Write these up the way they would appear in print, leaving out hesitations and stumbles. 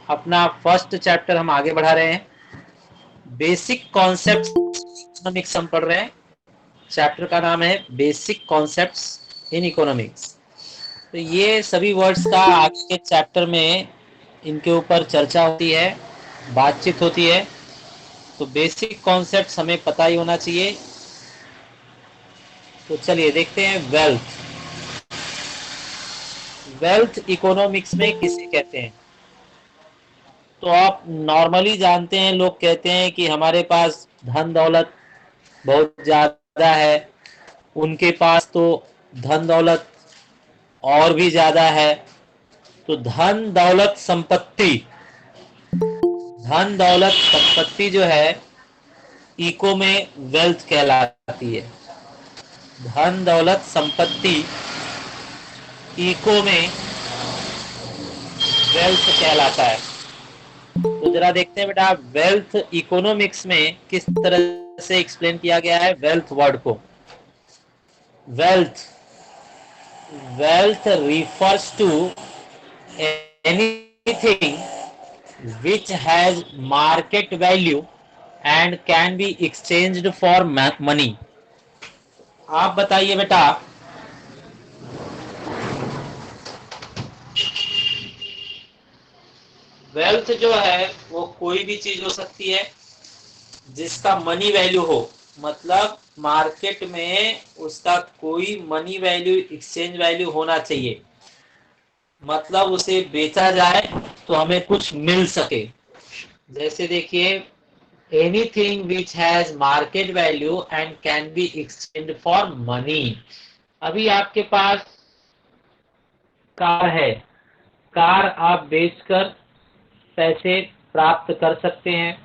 अपना first chapter हम आगे बढ़ा रहे हैं। बेसिक कॉन्सेप्ट्स इकोनॉमिक्स हम पढ़ रहे हैं। चैप्टर का नाम है बेसिक कॉन्सेप्ट्स इन इकोनॉमिक्स। तो ये सभी वर्ड्स का आगे के चैप्टर में इनके ऊपर चर्चा होती है, बातचीत होती है। तो बेसिक कॉन्सेप्ट्स हमें पता ही होना चाहिए। तो चलिए देखते हैं वेल्थ। वेल्थ इकोनॉमिक्स में किसे कहते हैं? तो आप नॉर्मली जानते हैं, लोग कहते हैं कि हमारे पास धन दौलत बहुत ज्यादा है, उनके पास तो धन दौलत और भी ज्यादा है। तो धन दौलत संपत्ति जो है इको में वेल्थ कहलाती है। धन दौलत संपत्ति इको में वेल्थ कहलाता है। तो जरा देखते हैं बेटा, वेल्थ इकोनॉमिक्स में किस तरह से एक्सप्लेन किया गया है वेल्थ वर्ड को। Wealth wealth refers to anything which has market value and can be exchanged for money। आप बताइए बेटा, वेल्थ जो है वो कोई भी चीज हो सकती है जिसका मनी वैल्यू हो, मतलब मार्केट में उसका कोई मनी वैल्यू, एक्सचेंज वैल्यू होना चाहिए। मतलब उसे बेचा जाए तो हमें कुछ मिल सके। जैसे देखिए, anything which has market value and can be exchange for money. अभी आपके पास कार है, कार आप बेचकर पैसे प्राप्त कर सकते हैं।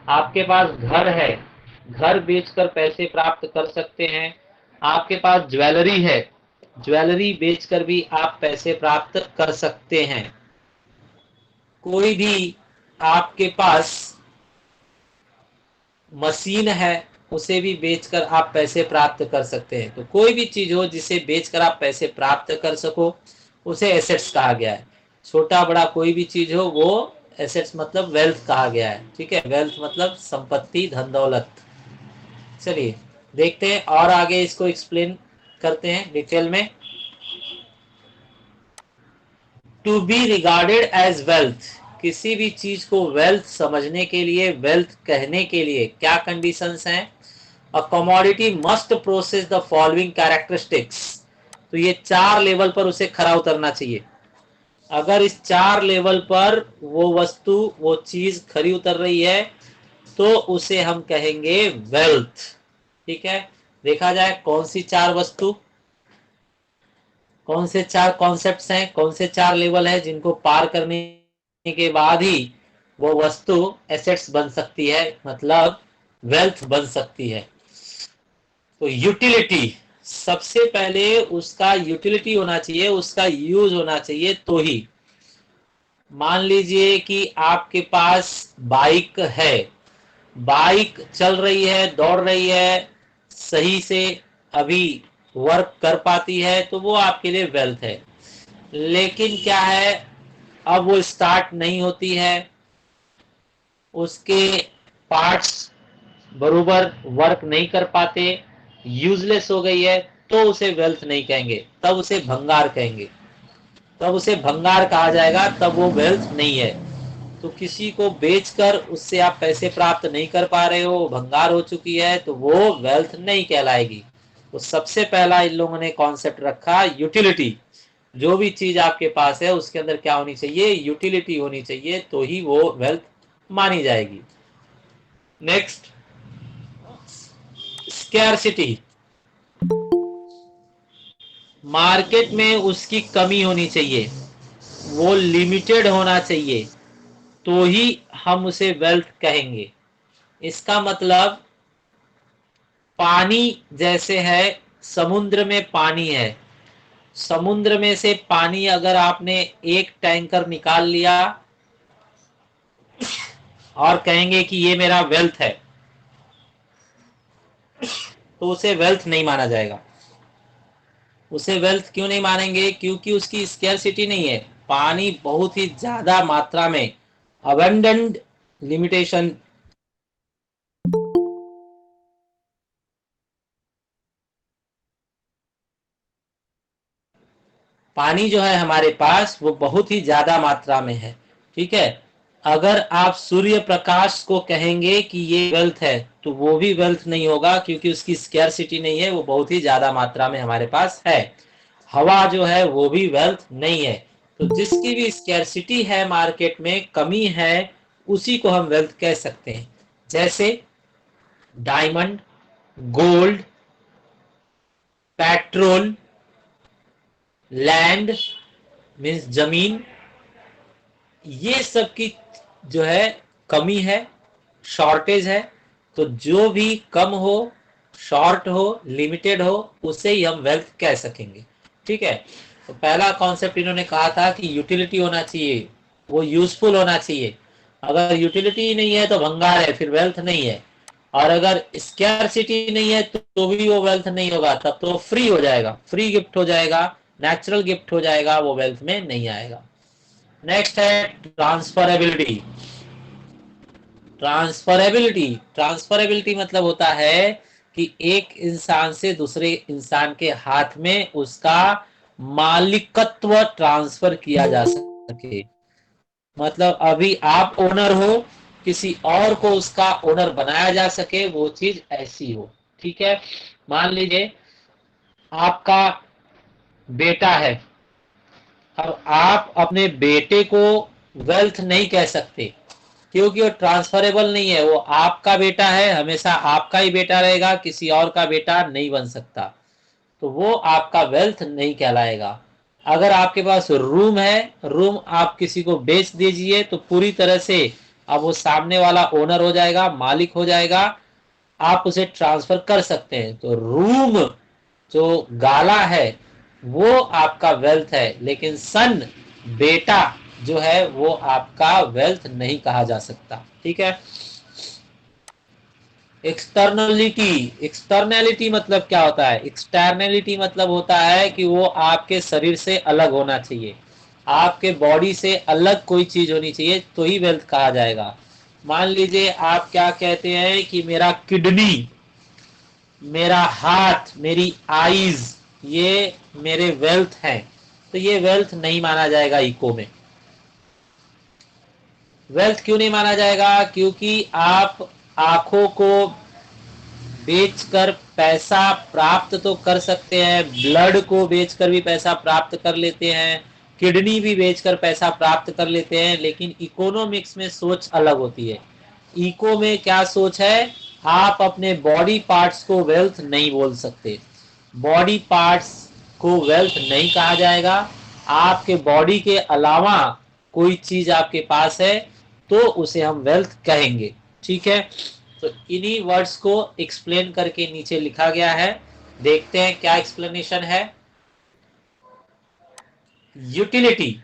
आपके पास घर है, घर बेचकर पैसे प्राप्त कर सकते हैं। आपके पास ज्वेलरी है, ज्वेलरी बेचकर भी आप पैसे प्राप्त कर सकते हैं। कोई भी आपके पास मशीन है, उसे भी बेचकर आप पैसे प्राप्त कर सकते हैं। तो कोई भी चीज हो जिसे बेचकर आप पैसे प्राप्त कर सको, उसे एसेट्स कहा गया है। छोटा बड़ा कोई भी चीज हो वो एसेट्स मतलब वेल्थ कहा गया है। ठीक है, वेल्थ मतलब संपत्ति, धन दौलत। चलिए देखते हैं और आगे इसको एक्सप्लेन करते हैं डिटेल में। To be regarded as wealth, किसी भी चीज को वेल्थ समझने के लिए, वेल्थ कहने के लिए क्या कंडीशंस हैं? A commodity must process the following characteristics. तो ये 4 लेवल पर उसे खरा उतरना चाहिए। अगर इस 4 लेवल पर वो वस्तु, वो चीज खरी उतर रही है तो उसे हम कहेंगे वेल्थ। ठीक है, देखा जाए कौन सी 4 वस्तु, कौन से 4 कॉन्सेप्ट्स हैं, कौन से 4 लेवल है जिनको पार करने के बाद ही वो वस्तु एसेट्स बन सकती है, मतलब वेल्थ बन सकती है। तो यूटिलिटी, सबसे पहले उसका यूटिलिटी होना चाहिए, उसका यूज होना चाहिए तो ही। मान लीजिए कि आपके पास बाइक है, बाइक चल रही है, दौड़ रही है, सही से अभी वर्क कर पाती है, तो वो आपके लिए वेल्थ है। लेकिन क्या है, अब वो स्टार्ट नहीं होती है, उसके पार्ट्स बरोबर वर्क नहीं कर पाते, यूजलेस हो गई है, तो उसे वेल्थ नहीं कहेंगे, तब उसे भंगार कहेंगे। तब उसे भंगार कहा जाएगा, तब वो वेल्थ नहीं है। तो किसी को बेचकर उससे आप पैसे प्राप्त नहीं कर पा रहे हो, भंगार हो चुकी है, तो वो वेल्थ नहीं कहलाएगी। तो सबसे पहला इन लोगों ने कॉन्सेप्ट रखा यूटिलिटी। जो भी चीज आपके पास है उसके अंदर क्या होनी चाहिए? यूटिलिटी होनी चाहिए, तो ही वो वेल्थ मानी जाएगी। नेक्स्ट, स्कैरसिटी, मार्केट में उसकी कमी होनी चाहिए, वो लिमिटेड होना चाहिए, तो ही हम उसे वेल्थ कहेंगे। इसका मतलब पानी जैसे है, समुद्र में पानी है, समुद्र में से पानी अगर आपने एक टैंकर निकाल लिया और कहेंगे कि ये मेरा वेल्थ है, तो उसे वेल्थ नहीं माना जाएगा। उसे वेल्थ क्यों नहीं मानेंगे? क्योंकि उसकी स्केर्सिटी नहीं है, पानी बहुत ही ज्यादा मात्रा में, अबंडेंट लिमिटेशन। पानी जो है हमारे पास वो बहुत ही ज्यादा मात्रा में है, ठीक है। अगर आप सूर्य प्रकाश को कहेंगे कि ये वेल्थ है, तो वो भी वेल्थ नहीं होगा, क्योंकि उसकी स्केर्सिटी नहीं है, वो बहुत ही ज्यादा मात्रा में हमारे पास है। हवा जो है वो भी वेल्थ नहीं है। तो जिसकी भी स्केर्सिटी है, मार्केट में कमी है, उसी को हम वेल्थ कह सकते हैं। जैसे diamond, gold, petrol, land means जमीन, ये सब की जो है कमी है, शॉर्टेज है। तो जो भी कम हो, शॉर्ट हो, लिमिटेड हो, उसे ही हम वेल्थ कह सकेंगे, ठीक है। तो पहला कॉन्सेप्ट इन्होंने कहा था कि यूटिलिटी होना चाहिए, वो यूजफुल होना चाहिए। अगर यूटिलिटी ही नहीं है तो भंगार है, फिर वेल्थ नहीं है। और अगर स्कैर्सिटी नहीं है तो भी वो वेल्थ नहीं होगा, तब तो फ्री हो जाएगा, फ्री गिफ्ट हो जाएगा, नेचुरल गिफ्ट हो जाएगा, वो वेल्थ में नहीं आएगा। नेक्स्ट है ट्रांसफरेबिलिटी। ट्रांसफरेबिलिटी, ट्रांसफरेबिलिटी मतलब होता है कि एक इंसान से दूसरे इंसान के हाथ में उसका मालिकत्व ट्रांसफर किया जा सके। मतलब अभी आप ओनर हो, किसी और को उसका ओनर बनाया जा सके, वो चीज ऐसी हो, ठीक है। मान लीजिए आपका बेटा है, अब आप अपने बेटे को वेल्थ नहीं कह सकते, क्योंकि वो ट्रांसफरेबल नहीं है। वो आपका बेटा है, हमेशा आपका ही बेटा रहेगा, किसी और का बेटा नहीं बन सकता, तो वो आपका वेल्थ नहीं कहलाएगा। अगर आपके पास रूम है, रूम आप किसी को बेच दीजिए तो पूरी तरह से अब वो सामने वाला ओनर हो जाएगा, मालिक हो जाएगा, आप उसे ट्रांसफर कर सकते हैं। तो रूम जो गाला है वो आपका वेल्थ है, लेकिन सन, बेटा जो है वो आपका वेल्थ नहीं कहा जा सकता, ठीक है। एक्सटर्नलिटी, एक्सटर्नलिटी मतलब क्या होता है? एक्सटर्नलिटी मतलब होता है कि वो आपके शरीर से अलग होना चाहिए, आपके बॉडी से अलग कोई चीज होनी चाहिए, तो ही वेल्थ कहा जाएगा। मान लीजिए आप क्या कहते हैं कि मेरा किडनी, मेरा हाथ, मेरी आईज, ये मेरे वेल्थ हैं, तो ये वेल्थ नहीं माना जाएगा इको में। वेल्थ क्यों नहीं माना जाएगा? क्योंकि आप आंखों को बेचकर पैसा प्राप्त तो कर सकते हैं, ब्लड को बेचकर भी पैसा प्राप्त कर लेते हैं, किडनी भी बेचकर पैसा प्राप्त कर लेते हैं, लेकिन इकोनॉमिक्स में सोच अलग होती है। इको में क्या सोच है? आप अपने बॉडी पार्ट्स को वेल्थ नहीं बोल सकते, बॉडी पार्ट्स को वेल्थ नहीं कहा जाएगा। आपके बॉडी के अलावा कोई चीज आपके पास है तो उसे हम वेल्थ कहेंगे, ठीक है। तो इन्हीं वर्ड्स को एक्सप्लेन करके नीचे लिखा गया है, देखते हैं क्या एक्सप्लेनेशन है। Utility,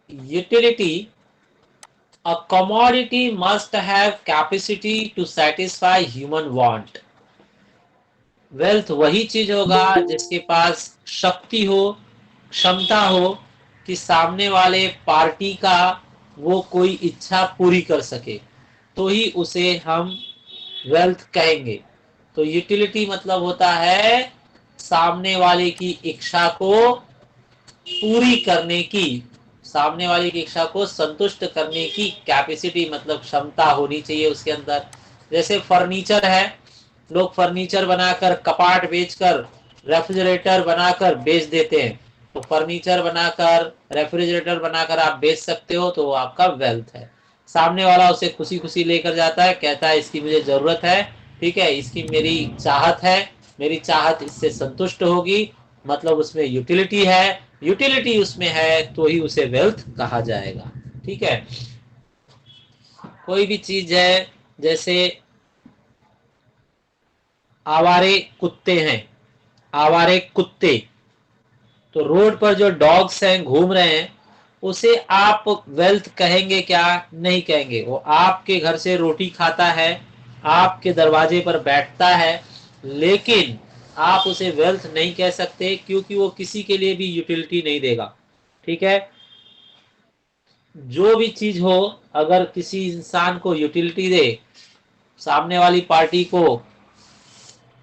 utility, a commodity must have capacity to satisfy human want। Wealth वही चीज होगा जिसके पास शक्ति हो, क्षमता हो कि सामने वाले पार्टी का वो कोई इच्छा पूरी कर सके, तो ही उसे हम वेल्थ कहेंगे। तो यूटिलिटी मतलब होता है सामने वाले की इच्छा को पूरी करने की, सामने वाले की इच्छा को संतुष्ट करने की कैपेसिटी, मतलब क्षमता होनी चाहिए उसके अंदर। जैसे फर्नीचर है, लोग फर्नीचर बनाकर, कपाट बेचकर, रेफ्रिजरेटर बनाकर बेच देते हैं। तो फर्नीचर बनाकर, रेफ्रिजरेटर बनाकर आप बेच सकते हो, तो वो आपका वेल्थ है। सामने वाला उसे खुशी खुशी लेकर जाता है, कहता है इसकी मुझे जरूरत है, ठीक है, इसकी मेरी चाहत है, मेरी चाहत इससे संतुष्ट होगी, मतलब उसमें यूटिलिटी है। यूटिलिटी उसमें है तो ही उसे वेल्थ कहा जाएगा, ठीक है। कोई भी चीज है, जैसे आवारे कुत्ते हैं, आवारे कुत्ते, तो रोड पर जो डॉग्स हैं घूम रहे हैं, उसे आप वेल्थ कहेंगे क्या? नहीं कहेंगे। वो आपके घर से रोटी खाता है, आपके दरवाजे पर बैठता है, लेकिन आप उसे वेल्थ नहीं कह सकते, क्योंकि वो किसी के लिए भी यूटिलिटी नहीं देगा। ठीक है, जो भी चीज हो, अगर किसी इंसान को यूटिलिटी दे, सामने वाली पार्टी को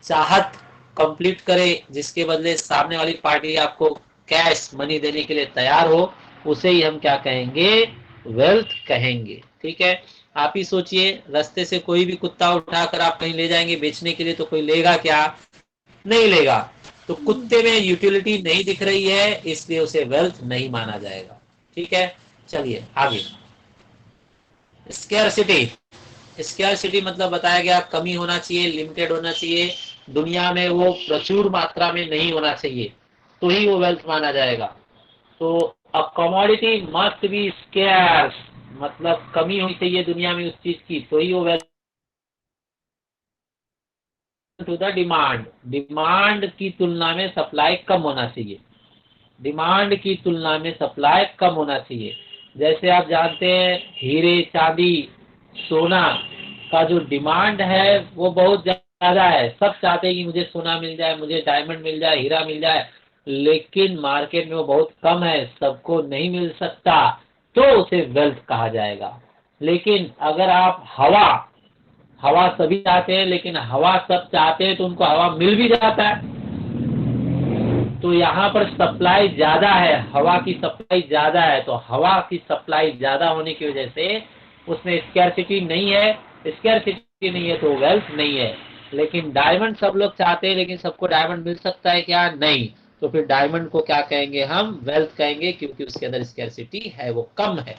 चाहत कंप्लीट करे, जिसके बदले सामने वाली पार्टी आपको कैश मनी देने के लिए तैयार हो, उसे ही हम क्या कहेंगे, वेल्थ कहेंगे। ठीक है, आप ही सोचिए, रास्ते से कोई भी कुत्ता उठाकर आप कहीं ले जाएंगे बेचने के लिए, तो कोई लेगा क्या, नहीं लेगा। तो कुत्ते में यूटिलिटी नहीं दिख रही है, इसलिए उसे वेल्थ नहीं माना जाएगा। ठीक है, चलिए आगे। स्केर्सिटी, स्केर्सिटी मतलब बताया गया कमी होना चाहिए, लिमिटेड होना चाहिए, दुनिया में वो प्रचुर मात्रा में नहीं होना चाहिए, तो ही वो वेल्थ माना जाएगा। तो a commodity must be scarce, मतलब कमी होनी चाहिए दुनिया में उस चीज की, तो ही वो wealth. To the demand, demand की तुलना में सप्लाई कम होना चाहिए, डिमांड की तुलना में सप्लाई कम होना चाहिए। जैसे आप जानते हैं हीरे चांदी सोना का जो डिमांड है वो बहुत ज्यादा है, सब चाहते हैं कि मुझे सोना मिल जाए, मुझे डायमंड मिल जाए, हीरा मिल जाए, लेकिन मार्केट में वो बहुत कम है, सबको नहीं मिल सकता, तो उसे वेल्थ कहा जाएगा। लेकिन अगर आप हवा, हवा सभी चाहते हैं लेकिन हवा सब चाहते हैं तो उनको हवा मिल भी जाता है, तो यहाँ पर सप्लाई ज्यादा है, हवा की सप्लाई ज्यादा है, तो हवा की सप्लाई ज्यादा होने की वजह से उसमें स्कैरसिटी नहीं है, स्कैरसिटी नहीं है तो वेल्थ नहीं है। लेकिन डायमंड सब लोग चाहते हैं, लेकिन सबको डायमंड मिल सकता है क्या, नहीं, तो फिर डायमंड को क्या कहेंगे हम, वेल्थ कहेंगे, क्योंकि उसके अंदर स्कैरसिटी है, वो कम है।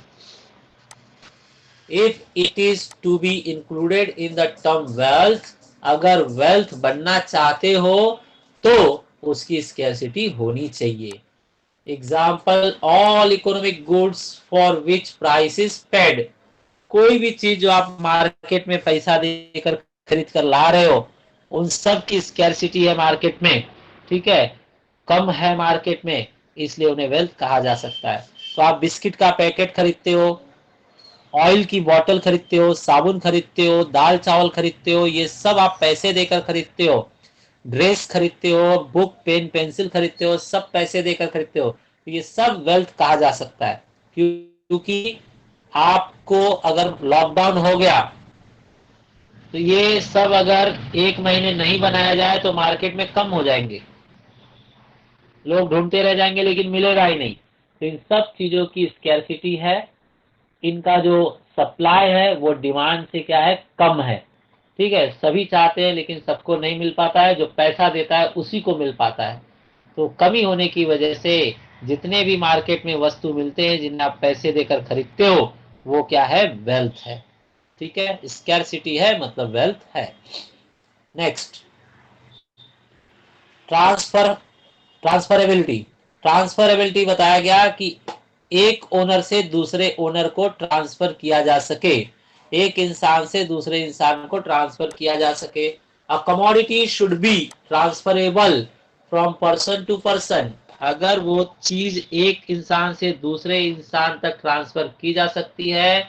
If it is to be included in the term wealth, अगर वेल्थ बनना चाहते हो तो उसकी स्कैरसिटी होनी चाहिए। Example, all economic goods for which price is paid, कोई भी चीज जो आप मार्केट में पैसा देकर खरीद कर ला रहे हो, उन सब की स्कैरसिटी है मार्केट में। ठीक है, कम है मार्केट में, इसलिए उन्हें वेल्थ कहा जा सकता है। तो आप बिस्किट का पैकेट खरीदते हो, ऑयल की बोतल खरीदते हो, साबुन खरीदते हो, दाल चावल खरीदते हो, ये सब आप पैसे देकर खरीदते हो, ड्रेस खरीदते हो, बुक पेन पेंसिल खरीदते हो, सब पैसे देकर खरीदते हो, तो ये सब वेल्थ कहा जा सकता है। क्योंकि आपको अगर लॉकडाउन हो गया, तो ये सब अगर एक महीने नहीं बनाया जाए तो मार्केट में कम हो जाएंगे, लोग ढूंढते रह जाएंगे लेकिन मिलेगा ही नहीं। तो इन सब चीजों की स्कैरसिटी है, इनका जो सप्लाई है वो डिमांड से क्या है, कम है। ठीक है, सभी चाहते हैं लेकिन सबको नहीं मिल पाता है, जो पैसा देता है उसी को मिल पाता है। तो कमी होने की वजह से जितने भी मार्केट में वस्तु मिलते हैं जिन्हें आप पैसे देकर खरीदते हो, वो क्या है, वेल्थ है। ठीक है, स्कैरसिटी है मतलब वेल्थ है। नेक्स्ट, ट्रांसफर, ट्रांसफरेबिलिटी, ट्रांसफरेबिलिटी बताया गया कि एक ओनर से दूसरे ओनर को ट्रांसफर किया जा सके, एक इंसान से दूसरे इंसान को ट्रांसफर किया जा सके। A commodity should be transferable from person to person, अगर वो चीज एक इंसान से दूसरे इंसान तक ट्रांसफर की जा सकती है,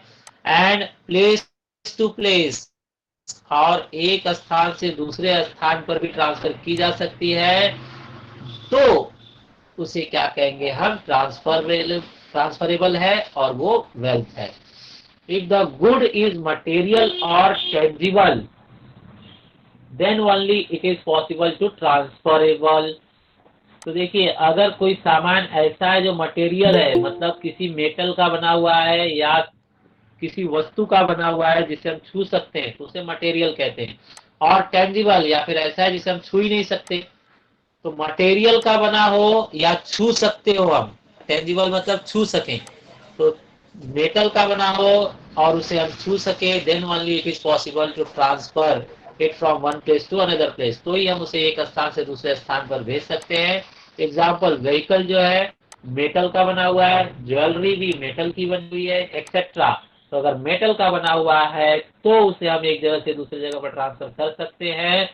एंड प्लेस टू प्लेस, और एक स्थान से दूसरे स्थान पर भी ट्रांसफर की जा सकती है, तो उसे क्या कहेंगे हम, ट्रांसफरेबल, ट्रांसफरेबल है और वो वेल्थ है। If the good is material और tangible, then only it is possible to transferable. तो देखिए, अगर कोई सामान ऐसा है जो मटेरियल है, मतलब किसी मेटल का बना हुआ है या किसी वस्तु का बना हुआ है जिसे हम छू सकते हैं, तो उसे मटेरियल कहते हैं। और टेंजिबल, या फिर ऐसा है जिसे हम छू ही नहीं सकते, तो मटेरियल का बना हो या छू सकते हो हम, टेंजिबल मतलब छू सकें, तो मेटल का बना हो और उसे हम छू सके, then only it is possible to transfer it from one place to another place, तो ही हम उसे एक स्थान से दूसरे स्थान पर भेज सकते हैं। एग्जाम्पल, व्हीकल जो है मेटल का बना हुआ है, ज्वेलरी भी मेटल की बनी हुई है, एक्सेट्रा। तो अगर मेटल का बना हुआ है तो उसे हम एक जगह से दूसरी जगह पर ट्रांसफर कर सकते हैं,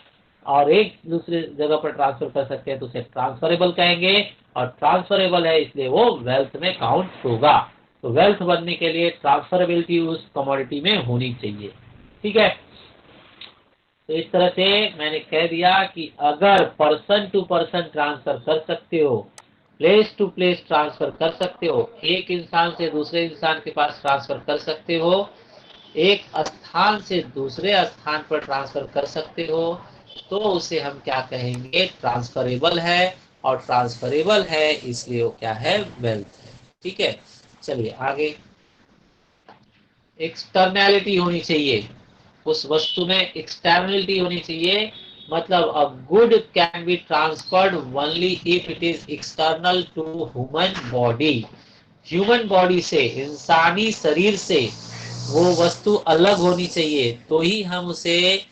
और एक दूसरे जगह पर ट्रांसफर कर सकते हैं, तो उसे ट्रांसफरेबल कहेंगे। और ट्रांसफरेबल है इसलिए वो वेल्थ में काउंट होगा। तो वेल्थ बनने के लिए ट्रांसफरेबिलिटी उस कमोडिटी में होनी चाहिए। ठीक है, तो इस तरह से मैंने कह दिया कि अगर पर्सन टू पर्सन ट्रांसफर कर सकते हो, प्लेस टू प्लेस ट्रांसफर कर सकते हो, एक इंसान से दूसरे इंसान के पास ट्रांसफर कर सकते हो, एक स्थान से दूसरे स्थान पर ट्रांसफर कर सकते हो, तो उसे हम क्या कहेंगे, ट्रांसफरेबल है। और ट्रांसफरेबल है इसलिए वो क्या है, वेल्थ है। ठीक है, चलिए आगे। एक्सटर्नैलिटी होनी चाहिए, उस वस्तु में एक्सटर्नलिटी होनी चाहिए। मतलब a good can be transferred only if it is external to human body. Human body से, इंसानी शरीर से वो वस्तु अलग होनी चाहिए तो ही हम उसे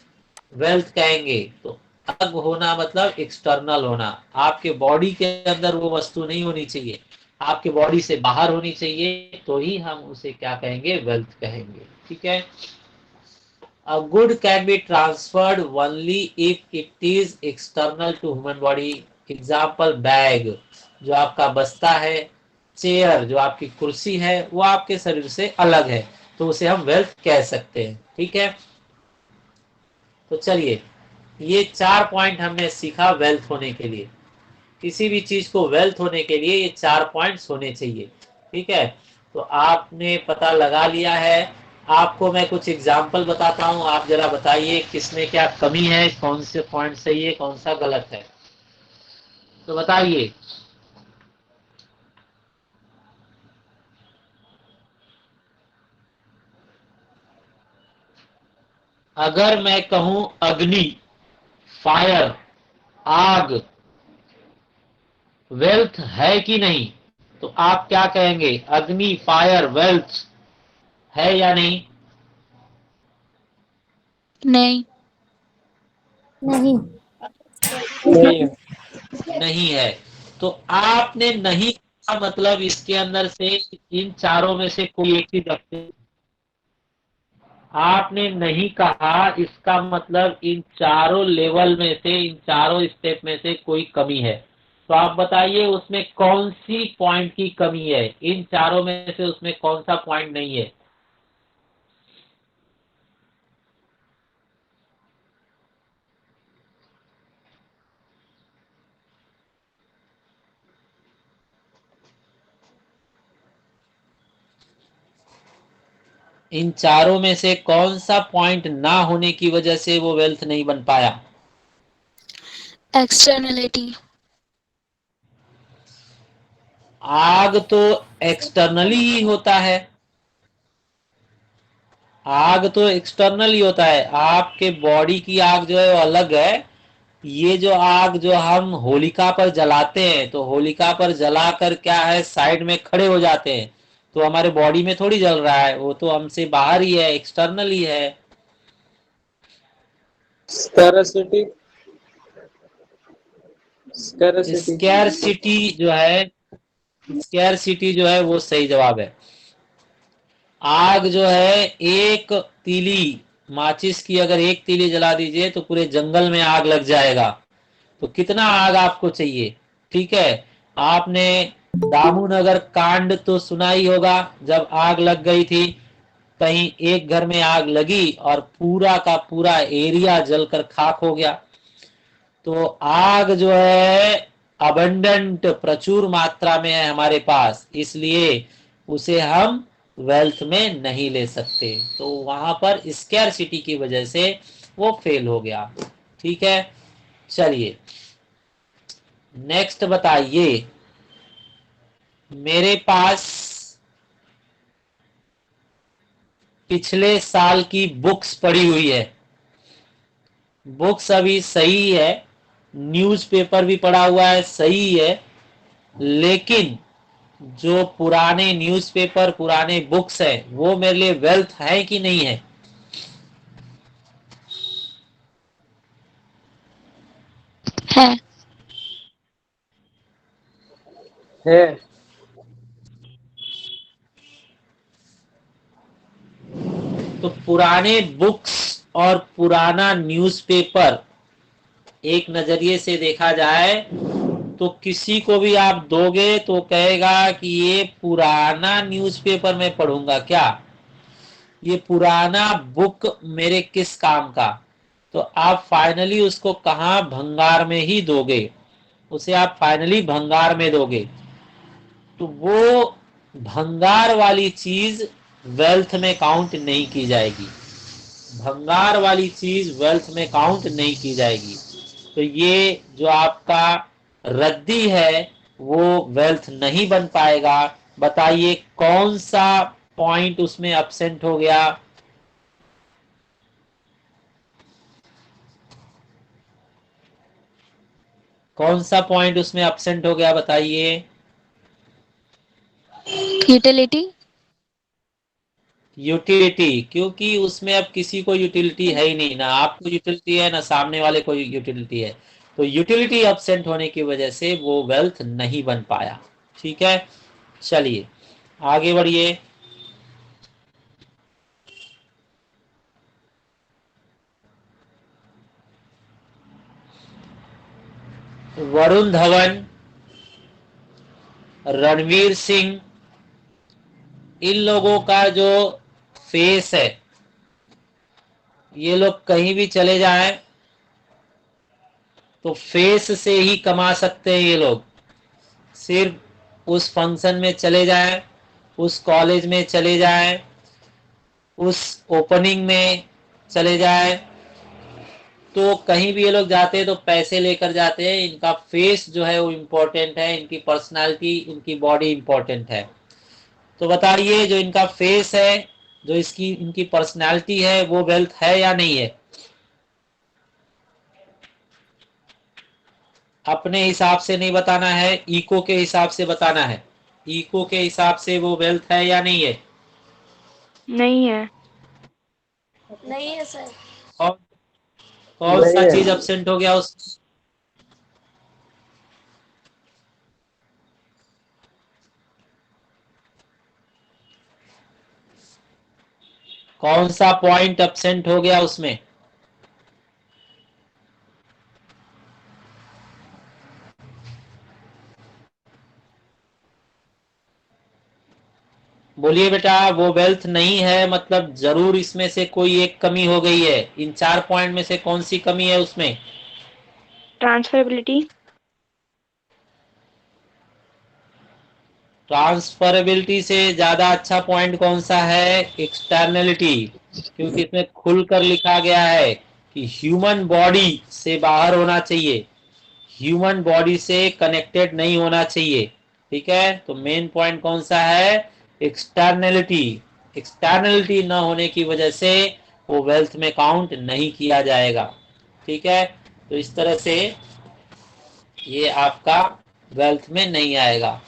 वेल्थ कहेंगे। तो अलग होना मतलब एक्सटर्नल होना, आपके बॉडी के अंदर वो वस्तु नहीं होनी चाहिए, आपके बॉडी से बाहर होनी चाहिए, तो ही हम उसे क्या कहेंगे, वेल्थ कहेंगे। ठीक है। A good can be transferred only if it is external to human body. Example bag, जो आपका बस्ता है, चेयर जो आपकी कुर्सी है, वो आपके शरीर से अलग है, तो उसे हम वेल्थ कह सकते हैं। ठीक है, तो चलिए, ये 4 पॉइंट हमने सीखा वेल्थ होने के लिए। किसी भी चीज को वेल्थ होने के लिए ये 4 पॉइंट्स होने चाहिए। ठीक है, तो आपने पता लगा लिया है। आपको मैं कुछ एग्जाम्पल बताता हूं, आप जरा बताइए किसमें क्या कमी है, कौन से पॉइंट सही है, कौन सा गलत है, तो बताइए। अगर मैं कहूं अग्नि, फायर, आग वेल्थ है कि नहीं, तो आप क्या कहेंगे, अग्नि फायर वेल्थ है या नहीं? नहीं। नहीं। नहीं, नहीं है। तो आपने नहीं का मतलब इसके अंदर से इन चारों में से कोई एक चीज रखते, आपने नहीं कहा इसका मतलब इन चारों लेवल में से, इन चारों स्टेप में से कोई कमी है। तो आप बताइए उसमें कौन सी पॉइंट की कमी है, इन चारों में से उसमें कौन सा पॉइंट नहीं है? इन चारों में से कौन सा पॉइंट ना होने की वजह से वो वेल्थ नहीं बन पाया? एक्सटर्नलिटी। आग तो एक्सटर्नली ही होता है, आग तो एक्सटर्नल ही होता है, आपके बॉडी की आग जो है वो अलग है। ये जो आग जो हम होलिका पर जलाते हैं, तो होलिका पर जलाकर क्या है, साइड में खड़े हो जाते हैं, तो हमारे बॉडी में थोड़ी जल रहा है, वो तो हमसे बाहर ही है, एक्सटर्नल ही है। स्कैरसिटी। स्कैरसिटी। स्कैरसिटी जो है, स्कैरसिटी जो है वो सही जवाब है। आग जो है, एक तीली माचिस की अगर एक तीली जला दीजिए तो पूरे जंगल में आग लग जाएगा। तो कितना आग आपको चाहिए? ठीक है, आपने दामूनगर कांड तो सुना ही होगा, जब आग लग गई थी, कहीं एक घर में आग लगी और पूरा का पूरा एरिया जलकर खाक हो गया। तो आग जो है अबंडेंट, प्रचुर मात्रा में है हमारे पास, इसलिए उसे हम वेल्थ में नहीं ले सकते, तो वहां पर स्कैरसिटी की वजह से वो फेल हो गया। ठीक है, चलिए नेक्स्ट बताइए। मेरे पास पिछले साल की बुक्स पड़ी हुई है, बुक्स अभी सही है, न्यूज़पेपर भी पड़ा हुआ है, सही है, लेकिन जो पुराने न्यूज़पेपर, पुराने बुक्स है, वो मेरे लिए वेल्थ है कि नहीं है? है। है। तो पुराने बुक्स और पुराना न्यूज़पेपर एक नजरिए से देखा जाए तो किसी को भी आप दोगे तो कहेगा कि ये पुराना न्यूज़पेपर मैं पढ़ूंगा क्या, ये पुराना बुक मेरे किस काम का? तो आप फाइनली उसको कहाँ भंगार में ही दोगे, उसे आप फाइनली भंगार में दोगे। तो वो भंगार वाली चीज वेल्थ में काउंट नहीं की जाएगी, भंगार वाली चीज वेल्थ में काउंट नहीं की जाएगी। तो ये जो आपका रद्दी है वो वेल्थ नहीं बन पाएगा। बताइए कौन सा पॉइंट उसमें एब्सेंट हो गया। कौन सा पॉइंट उसमें एब्सेंट हो गया बताइए। यूटिलिटी। यूटिलिटी, क्योंकि उसमें अब किसी को यूटिलिटी है ही नहीं, ना आपको यूटिलिटी है ना सामने वाले को यूटिलिटी है। तो यूटिलिटी एब्सेंट होने की वजह से वो वेल्थ नहीं बन पाया। ठीक है, चलिए आगे बढ़िए। वरुण धवन, रणवीर सिंह, इन लोगों का जो फेस है, ये लोग कहीं भी चले जाएं तो फेस से ही कमा सकते हैं। ये लोग सिर्फ उस फंक्शन में चले जाएं, उस कॉलेज में चले जाएं, उस ओपनिंग में चले जाएं, तो कहीं भी ये लोग जाते हैं तो पैसे लेकर जाते हैं। इनका फेस जो है वो इम्पोर्टेंट है, इनकी पर्सनालिटी, इनकी बॉडी इम्पोर्टेंट है। तो बताइए जो इनका फेस है, जो इसकी इनकी पर्सनालिटी है, वो वेल्थ है या नहीं है। अपने हिसाब से नहीं बताना है, इको के हिसाब से बताना है। इको के हिसाब से वो वेल्थ है या नहीं है। नहीं है। नहीं है सर। कौन कौन नहीं सा है। चीज एब्सेंट हो गया उस, कौन सा पॉइंट एब्सेंट हो गया उसमें। बोलिए बेटा, वो वेल्थ नहीं है मतलब जरूर इसमें से कोई एक कमी हो गई है। इन 4 पॉइंट में से कौन सी कमी है उसमें। ट्रांसफरेबिलिटी। ट्रांसफरेबिलिटी से ज्यादा अच्छा पॉइंट कौन सा है, एक्सटर्नलिटी। क्योंकि इसमें खुलकर लिखा गया है कि ह्यूमन बॉडी से बाहर होना चाहिए, ह्यूमन बॉडी से कनेक्टेड नहीं होना चाहिए। ठीक है, तो मेन पॉइंट कौन सा है, एक्सटर्नलिटी। एक्सटर्नलिटी न होने की वजह से वो वेल्थ में काउंट नहीं किया जाएगा। ठीक है, तो इस तरह से ये आपका वेल्थ में नहीं आएगा।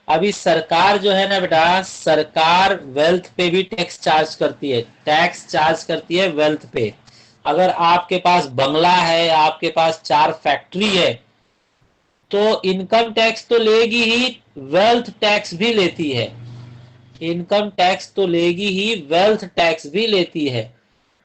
अभी सरकार जो है ना बेटा, सरकार वेल्थ पे भी टैक्स चार्ज करती है, टैक्स चार्ज करती है वेल्थ पे। अगर आपके पास बंगला है, आपके पास 4 फैक्ट्री है, तो इनकम टैक्स तो लेगी ही, वेल्थ टैक्स भी लेती है। इनकम टैक्स तो लेगी ही, वेल्थ टैक्स भी लेती है।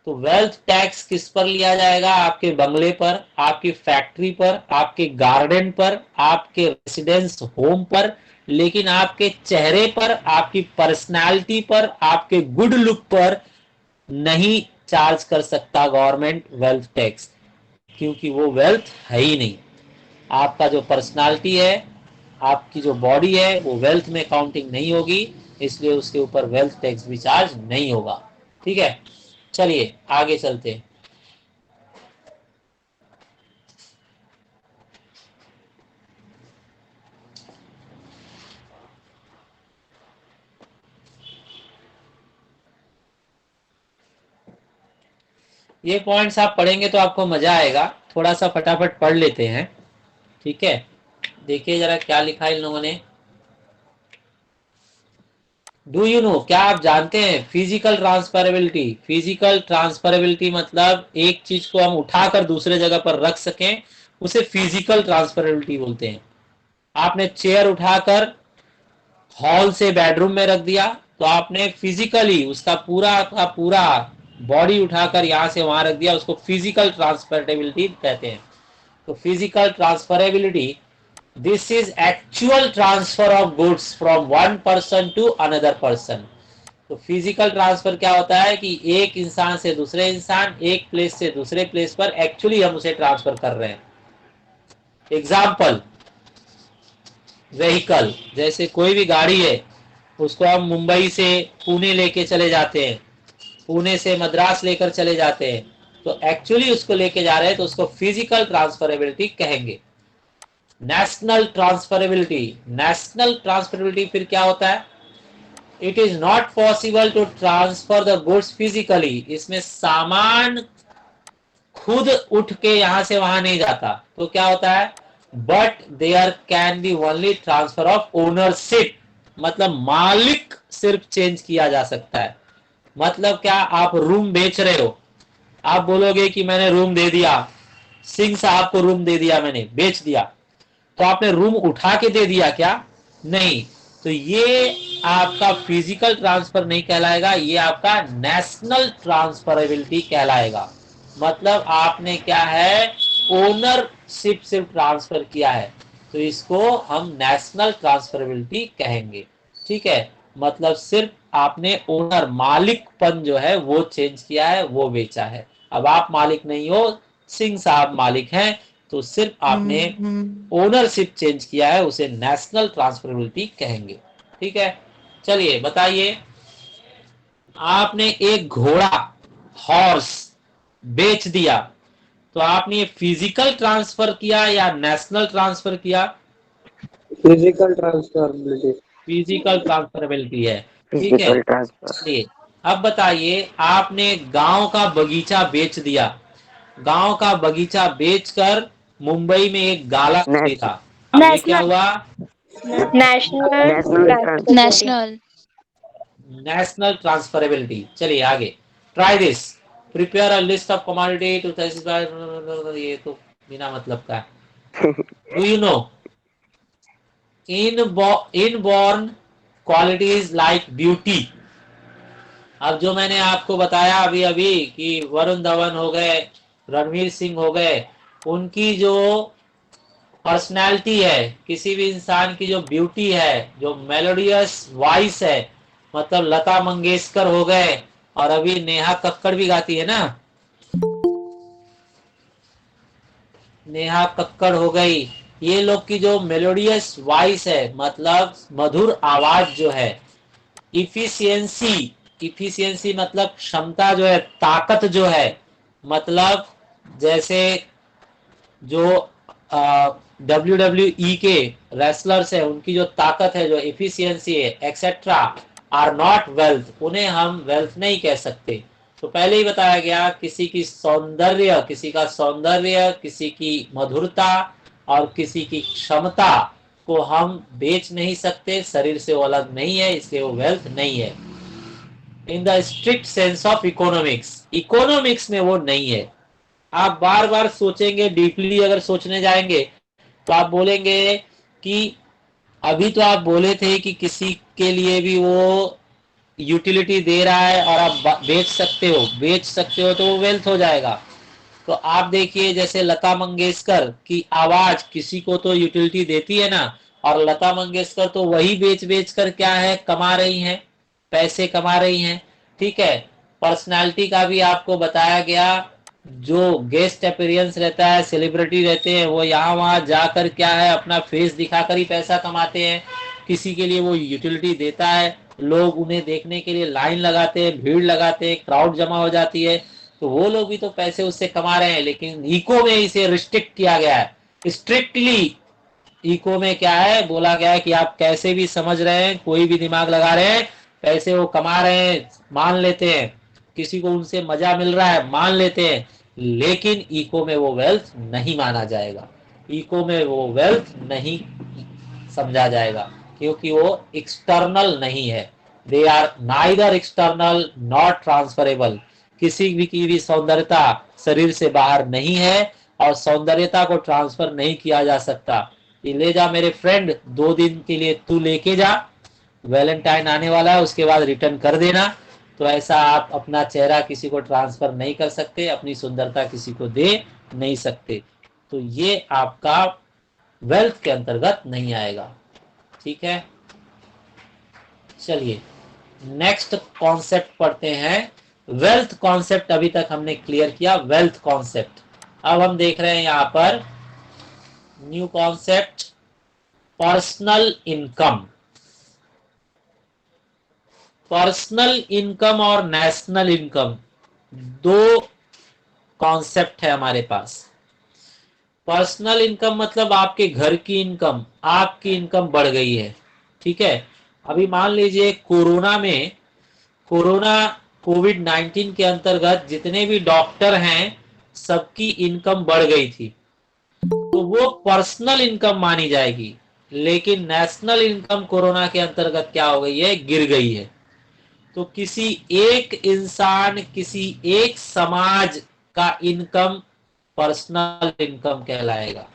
तो वेल्थ टैक्स किस पर लिया जाएगा, आपके बंगले पर, आपकी फैक्ट्री पर, आपके गार्डन पर, आपके रेसिडेंस होम पर। लेकिन आपके चेहरे पर, आपकी पर्सनालिटी पर, आपके गुड लुक पर नहीं चार्ज कर सकता गवर्नमेंट वेल्थ टैक्स, क्योंकि वो वेल्थ है ही नहीं। आपका जो पर्सनालिटी है, आपकी जो बॉडी है, वो वेल्थ में काउंटिंग नहीं होगी, इसलिए उसके ऊपर वेल्थ टैक्स भी चार्ज नहीं होगा। ठीक है, चलिए आगे चलते हैं। ये पॉइंट्स आप पढ़ेंगे तो आपको मजा आएगा, थोड़ा सा फटाफट पढ़ लेते हैं। ठीक है, देखिए जरा क्या लिखा है इन लोगों ने। डू यू नो, क्या आप जानते हैं फिजिकल ट्रांसफरेबिलिटी। फिजिकल ट्रांसफरेबिलिटी मतलब एक चीज को हम उठाकर दूसरे जगह पर रख सकें, उसे फिजिकल ट्रांसफरेबिलिटी बोलते हैं। आपने चेयर उठाकर हॉल से बेडरूम में रख दिया, तो आपने फिजिकली उसका पूरा का पूरा बॉडी उठाकर यहां से वहां रख दिया, उसको फिजिकल ट्रांसफरेबिलिटी कहते हैं। तो physical transferability, this is actual transfer of goods from one person to another person. तो फिजिकल ट्रांसफर क्या होता है कि एक इंसान से दूसरे इंसान, एक प्लेस से दूसरे प्लेस पर एक्चुअली हम उसे ट्रांसफर कर रहे हैं। एग्जाम्पल, व्हीकल, जैसे कोई भी गाड़ी है उसको हम मुंबई से पुणे लेके चले जाते हैं, पुणे से मद्रास लेकर चले जाते हैं, तो एक्चुअली उसको लेके जा रहे हैं तो उसको फिजिकल ट्रांसफरेबिलिटी कहेंगे। नेशनल ट्रांसफरेबिलिटी, नेशनल ट्रांसफरेबिलिटी फिर क्या होता है? It is not possible to transfer the goods physically, इसमें सामान खुद उठ के यहां से वहां नहीं जाता, तो क्या होता है? But there can be only transfer of ownership, मतलब मालिक सिर्फ चेंज किया जा सकता है। मतलब क्या, आप रूम बेच रहे हो, आप बोलोगे कि मैंने रूम दे दिया, सिंह साहब को रूम दे दिया, मैंने बेच दिया, तो आपने रूम उठा के दे दिया क्या? नहीं। तो ये आपका फिजिकल ट्रांसफर नहीं कहलाएगा, ये आपका नेशनल ट्रांसफरेबिलिटी कहलाएगा। मतलब आपने क्या है, ओनरशिप सिर्फ ट्रांसफर किया है, तो इसको हम नेशनल ट्रांसफरेबिलिटी कहेंगे। ठीक है, मतलब सिर्फ आपने ओनर, मालिकपन जो है वो चेंज किया है, वो बेचा है। अब आप मालिक नहीं हो, सिंह साहब मालिक हैं, तो सिर्फ आपने ओनरशिप चेंज किया है, उसे नेशनल ट्रांसफरेबिलिटी कहेंगे। ठीक है, चलिए बताइए, आपने एक घोड़ा, हॉर्स बेच दिया, तो आपने ये फिजिकल ट्रांसफर किया या नेशनल ट्रांसफर किया? Physical transferability. फिजिकल ट्रांसफरेबिलिटी है। ठीक है, फिजिकल ट्रांसफर। चलिए अब बताइए, आपने गांव का बगीचा बेच दिया, गांव का बगीचा बेचकर मुंबई में एक गाला खरीदा, अब ये क्या नेशनल, हुआ? National national transfer. National. National transferability. चलिए आगे, try this, prepare a list of commodity to satisfy, ये तो बिना मतलब का है। Do you know inborn qualities like beauty? अब जो मैंने आपको बताया अभी अभी कि वरुण धवन हो गए, रणवीर सिंह हो गए, उनकी जो पर्सनैलिटी है, किसी भी इंसान की जो ब्यूटी है, जो मेलोडियस वॉइस है, मतलब लता मंगेशकर हो गए, और अभी नेहा कक्कड़ भी गाती है ना, नेहा कक्कड़ हो गई, ये लोग की जो मेलोडियस वॉइस है, मतलब मधुर आवाज जो है, इफिशियंसी, इफिशियंसी मतलब क्षमता जो है, ताकत जो है, मतलब जैसे जो WWE के रेसलर्स है, उनकी जो ताकत है, जो एफिशिएंसी है, एक्सेट्रा, आर नॉट वेल्थ, उन्हें हम वेल्थ नहीं कह सकते। तो पहले ही बताया गया, किसी की सौंदर्य, किसी का सौंदर्य, किसी की मधुरता और किसी की क्षमता को हम बेच नहीं सकते, शरीर से वो अलग नहीं है, इसलिए वो वेल्थ नहीं है। In the strict sense of economics, economics में वो नहीं है। आप बार बार सोचेंगे, डीपली अगर सोचने जाएंगे तो आप बोलेंगे कि अभी तो आप बोले थे कि किसी के लिए भी वो यूटिलिटी दे रहा है और आप बेच सकते हो, बेच सकते हो तो वो वेल्थ हो जाएगा। तो आप देखिए, जैसे लता मंगेशकर की आवाज किसी को तो यूटिलिटी देती है ना, और लता मंगेशकर तो वही बेच बेच कर क्या है, कमा रही हैं, पैसे कमा रही हैं। ठीक है, पर्सनालिटी का भी आपको बताया गया, जो गेस्ट अपीयरेंस रहता है, सेलिब्रिटी रहते हैं, वो यहाँ वहां जाकर क्या है, अपना फेस दिखाकर ही पैसा कमाते हैं। किसी के लिए वो यूटिलिटी देता है, लोग उन्हें देखने के लिए लाइन लगाते हैं, भीड़ लगाते हैं, क्राउड जमा हो जाती है, तो वो लोग भी तो पैसे उससे कमा रहे हैं। लेकिन इको में इसे रिस्ट्रिक्ट किया गया है, स्ट्रिक्टली इको में क्या है, बोला गया है कि आप कैसे भी समझ रहे हैं, कोई भी दिमाग लगा रहे हैं, पैसे वो कमा रहे हैं, मान लेते हैं, किसी को उनसे मजा मिल रहा है, मान लेते हैं, लेकिन इको में वो वेल्थ नहीं माना जाएगा, इको में वो वेल्थ नहीं समझा जाएगा, क्योंकि वो एक्सटर्नल नहीं है। They are neither external not transferable, किसी भी की भी सौंदर्यता शरीर से बाहर नहीं है और सौंदर्यता को ट्रांसफर नहीं किया जा सकता। ये ले जा मेरे फ्रेंड, 2 दिन के लिए तू लेके जा, वैलेंटाइन आने वाला है, उसके बाद रिटर्न कर देना। तो ऐसा आप अपना चेहरा किसी को ट्रांसफर नहीं कर सकते, अपनी सुंदरता किसी को दे नहीं सकते, तो ये आपका वेल्थ के अंतर्गत नहीं आएगा। ठीक है, चलिए नेक्स्ट कॉन्सेप्ट पढ़ते हैं। वेल्थ कॉन्सेप्ट अभी तक हमने क्लियर किया, वेल्थ कॉन्सेप्ट। अब हम देख रहे हैं यहां पर new concept, personal income. Personal income और नेशनल इनकम दो कॉन्सेप्ट है हमारे पास। पर्सनल इनकम मतलब आपके घर की इनकम, आपकी इनकम बढ़ गई है, ठीक है। अभी मान लीजिए कोरोना कोविड-19 के अंतर्गत जितने भी डॉक्टर हैं सबकी इनकम बढ़ गई थी, तो वो पर्सनल इनकम मानी जाएगी। लेकिन नेशनल इनकम कोरोना के अंतर्गत क्या हो गई है, गिर गई है। तो किसी एक इंसान, किसी एक समाज का इनकम पर्सनल इनकम कहलाएगा।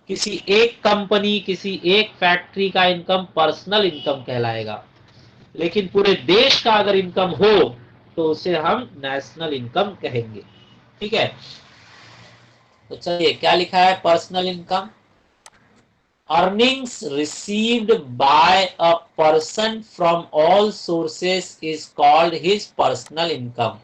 किसी एक कंपनी, किसी एक फैक्ट्री का इनकम पर्सनल इनकम कहलाएगा। लेकिन पूरे देश का अगर इनकम हो तो उसे हम नेशनल इनकम कहेंगे, ठीक है। तो चलिए क्या लिखा है, personal income, earnings received by a person from all sources is called his personal income।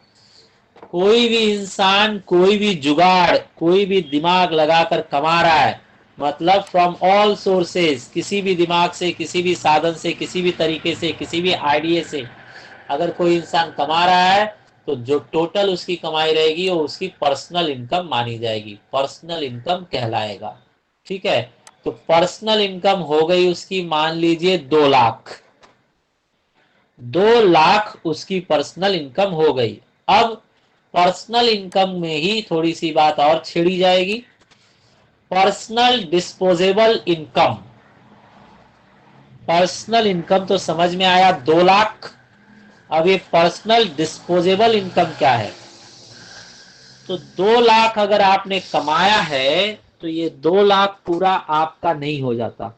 कोई भी इंसान, कोई भी जुगाड़, कोई भी दिमाग लगाकर कमा रहा है, मतलब फ्रॉम ऑल सोर्सेस, किसी भी दिमाग से, किसी भी साधन से, किसी भी तरीके से, किसी भी आइडिया से अगर कोई इंसान कमा रहा है तो जो टोटल उसकी कमाई रहेगी वो उसकी पर्सनल इनकम मानी जाएगी, पर्सनल इनकम कहलाएगा, ठीक है। तो पर्सनल इनकम हो गई उसकी, मान लीजिए 2 लाख, 2 लाख उसकी पर्सनल इनकम हो गई। अब पर्सनल इनकम में ही थोड़ी सी बात और छेड़ी जाएगी, personal disposable income. Personal income तो समझ में आया 2 लाख। अब ये पर्सनल डिस्पोजेबल इनकम क्या है, तो 2 लाख अगर आपने कमाया है तो ये 2 लाख पूरा आपका नहीं हो जाता।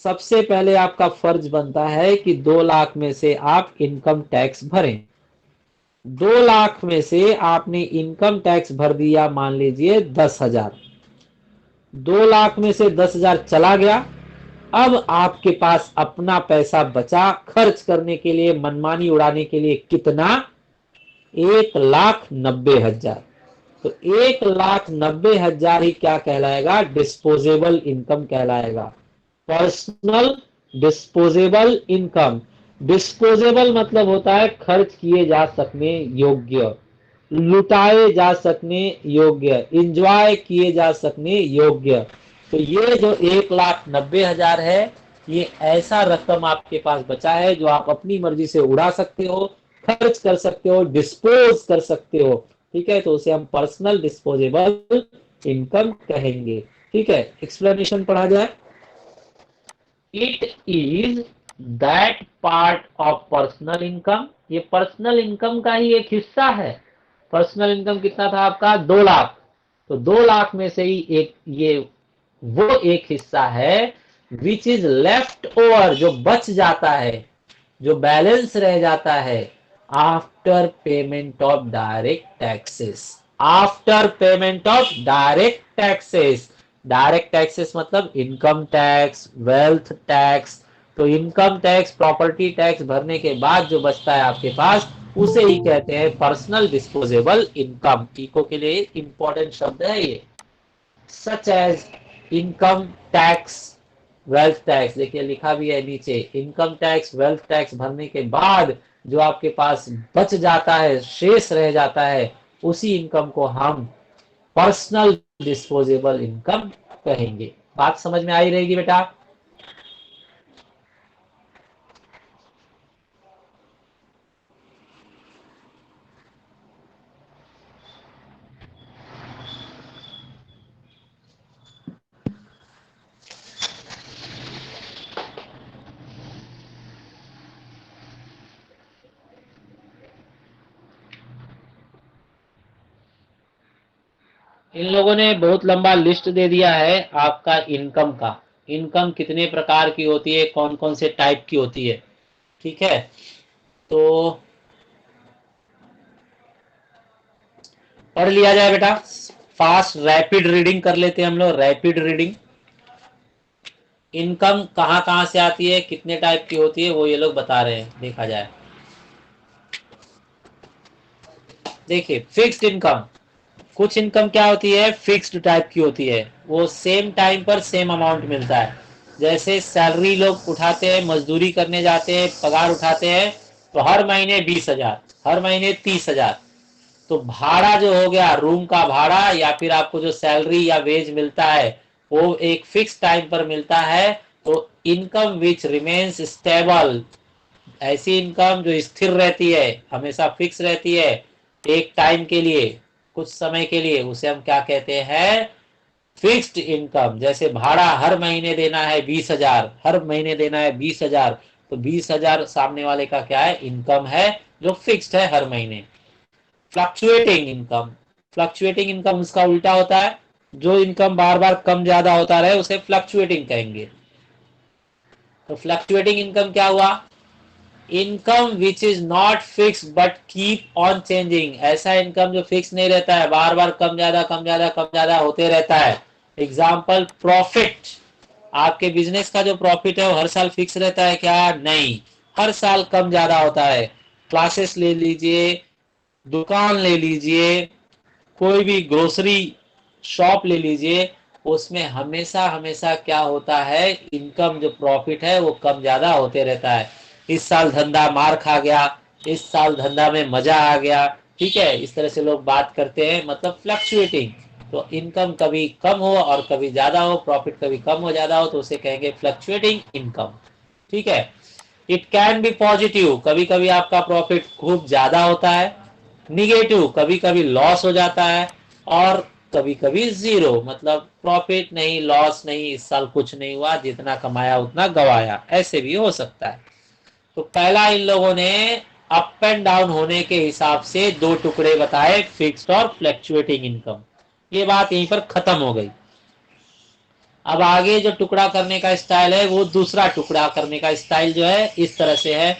सबसे पहले आपका फर्ज बनता है कि 2 लाख में से आप इनकम टैक्स भरें। 2 लाख में से आपने इनकम टैक्स भर दिया, मान लीजिए 10,000। 2 लाख में से 10,000 चला गया। अब आपके पास अपना पैसा बचा खर्च करने के लिए, मनमानी उड़ाने के लिए, कितना, 1,90,000। तो 1,90,000 ही क्या कहलाएगा, डिस्पोजेबल इनकम कहलाएगा, पर्सनल डिस्पोजेबल इनकम। डिस्पोजेबल मतलब होता है खर्च किए जा सकने योग्य, लुटाए जा सकने योग्य, इंजॉय किए जा सकने योग्य। तो ये जो 1,90,000 है, ये ऐसा रकम आपके पास बचा है जो आप अपनी मर्जी से उड़ा सकते हो, खर्च कर सकते हो, डिस्पोज कर सकते हो, ठीक है। तो उसे हम पर्सनल डिस्पोजेबल इनकम कहेंगे, ठीक है। एक्सप्लेनेशन पढ़ा जाए। It is that part of personal income, ये पर्सनल इनकम का ही एक हिस्सा है। पर्सनल इनकम कितना था आपका, 2 लाख। तो 2 लाख में से ही एक ये वो एक हिस्सा है विच इज लेफ्ट ओवर, जो बच जाता है, जो बैलेंस रह जाता है after payment of direct taxes. After payment of direct taxes, direct taxes मतलब इनकम टैक्स, वेल्थ टैक्स। तो इनकम टैक्स, प्रॉपर्टी टैक्स भरने के बाद जो बचता है आपके पास, उसे ही कहते हैं पर्सनल डिस्पोजेबल इनकम। इको के लिए इंपॉर्टेंट शब्द है ये। Such as income tax, wealth tax, देखिए लिखा भी है नीचे, इनकम टैक्स, वेल्थ टैक्स भरने के बाद जो आपके पास बच जाता है, शेष रह जाता है, उसी इनकम को हम पर्सनल डिस्पोजेबल इनकम कहेंगे। बात समझ में आई रहेगी बेटा। इन लोगों ने बहुत लंबा लिस्ट दे दिया है आपका इनकम का, इनकम कितने प्रकार की होती है, कौन कौन से टाइप की होती है, ठीक है। तो पढ़ लिया जाए बेटा, फास्ट रैपिड रीडिंग कर लेते हैं हम लोग, रैपिड रीडिंग। इनकम कहाँ कहाँ से आती है, कितने टाइप की होती है, वो ये लोग बता रहे हैं। देखा जाए, देखिए फिक्स्ड इनकम, कुछ इनकम क्या होती है, फिक्स्ड टाइप की होती है, वो सेम टाइम पर सेम अमाउंट मिलता है। जैसे सैलरी लोग उठाते हैं, मजदूरी करने जाते हैं, पगार उठाते हैं, तो हर महीने 20,000, हर महीने 30,000। तो भाड़ा जो हो गया, रूम का भाड़ा या फिर आपको जो सैलरी या वेज मिलता है, वो एक फिक्स टाइम पर मिलता है। तो इनकम विच रिमेन्स स्टेबल, ऐसी इनकम जो स्थिर रहती है, हमेशा फिक्स रहती है, एक टाइम के लिए, कुछ समय के लिए, उसे हम क्या कहते हैं, फिक्स्ड इनकम। जैसे भाड़ा हर महीने देना है 20,000, हर महीने देना है 20,000, तो 20,000 सामने वाले का क्या है, इनकम है, जो फिक्स्ड है हर महीने। फ्लक्चुएटिंग इनकम, फ्लक्चुएटिंग इनकम उसका उल्टा होता है, जो इनकम बार बार कम ज्यादा होता रहे उसे फ्लक्चुएटिंग कहेंगे। तो फ्लक्चुएटिंग इनकम क्या हुआ, income which is not fix but keep on changing, ऐसा इनकम जो फिक्स नहीं रहता है, बार बार कम ज्यादा कम ज्यादा कम ज्यादा होते रहता है। एग्जाम्पल प्रॉफिट, आपके बिजनेस का जो प्रॉफिट है वो हर साल फिक्स रहता है क्या, नहीं, हर साल कम ज्यादा होता है। क्लासेस ले लीजिए, दुकान ले लीजिए, कोई भी ग्रोसरी शॉप ले लीजिए, उसमें हमेशा हमेशा क्या होता है, इनकम जो प्रॉफिट है वो कम ज्यादा होते रहता है। इस साल धंधा मार खा गया, इस साल धंधा में मजा आ गया, ठीक है, इस तरह से लोग बात करते हैं, मतलब फ्लक्चुएटिंग। तो इनकम कभी कम हो और कभी ज्यादा हो, प्रॉफिट कभी कम हो ज्यादा हो, तो उसे कहेंगे फ्लक्चुएटिंग इनकम। ठीक है, इट कैन बी पॉजिटिव, कभी कभी आपका प्रॉफिट खूब ज्यादा होता है, निगेटिव कभी कभी लॉस हो जाता है, और कभी कभी जीरो, मतलब प्रॉफिट नहीं लॉस नहीं, इस साल कुछ नहीं हुआ, जितना कमाया उतना गवाया, ऐसे भी हो सकता है। तो पहला इन लोगों ने अप एंड डाउन होने के हिसाब से दो टुकड़े बताए, फिक्स्ड और फ्लक्चुएटिंग इनकम। ये बात यहीं पर खत्म हो गई। अब आगे जो टुकड़ा करने का स्टाइल है, वो दूसरा टुकड़ा करने का स्टाइल जो है इस तरह से है।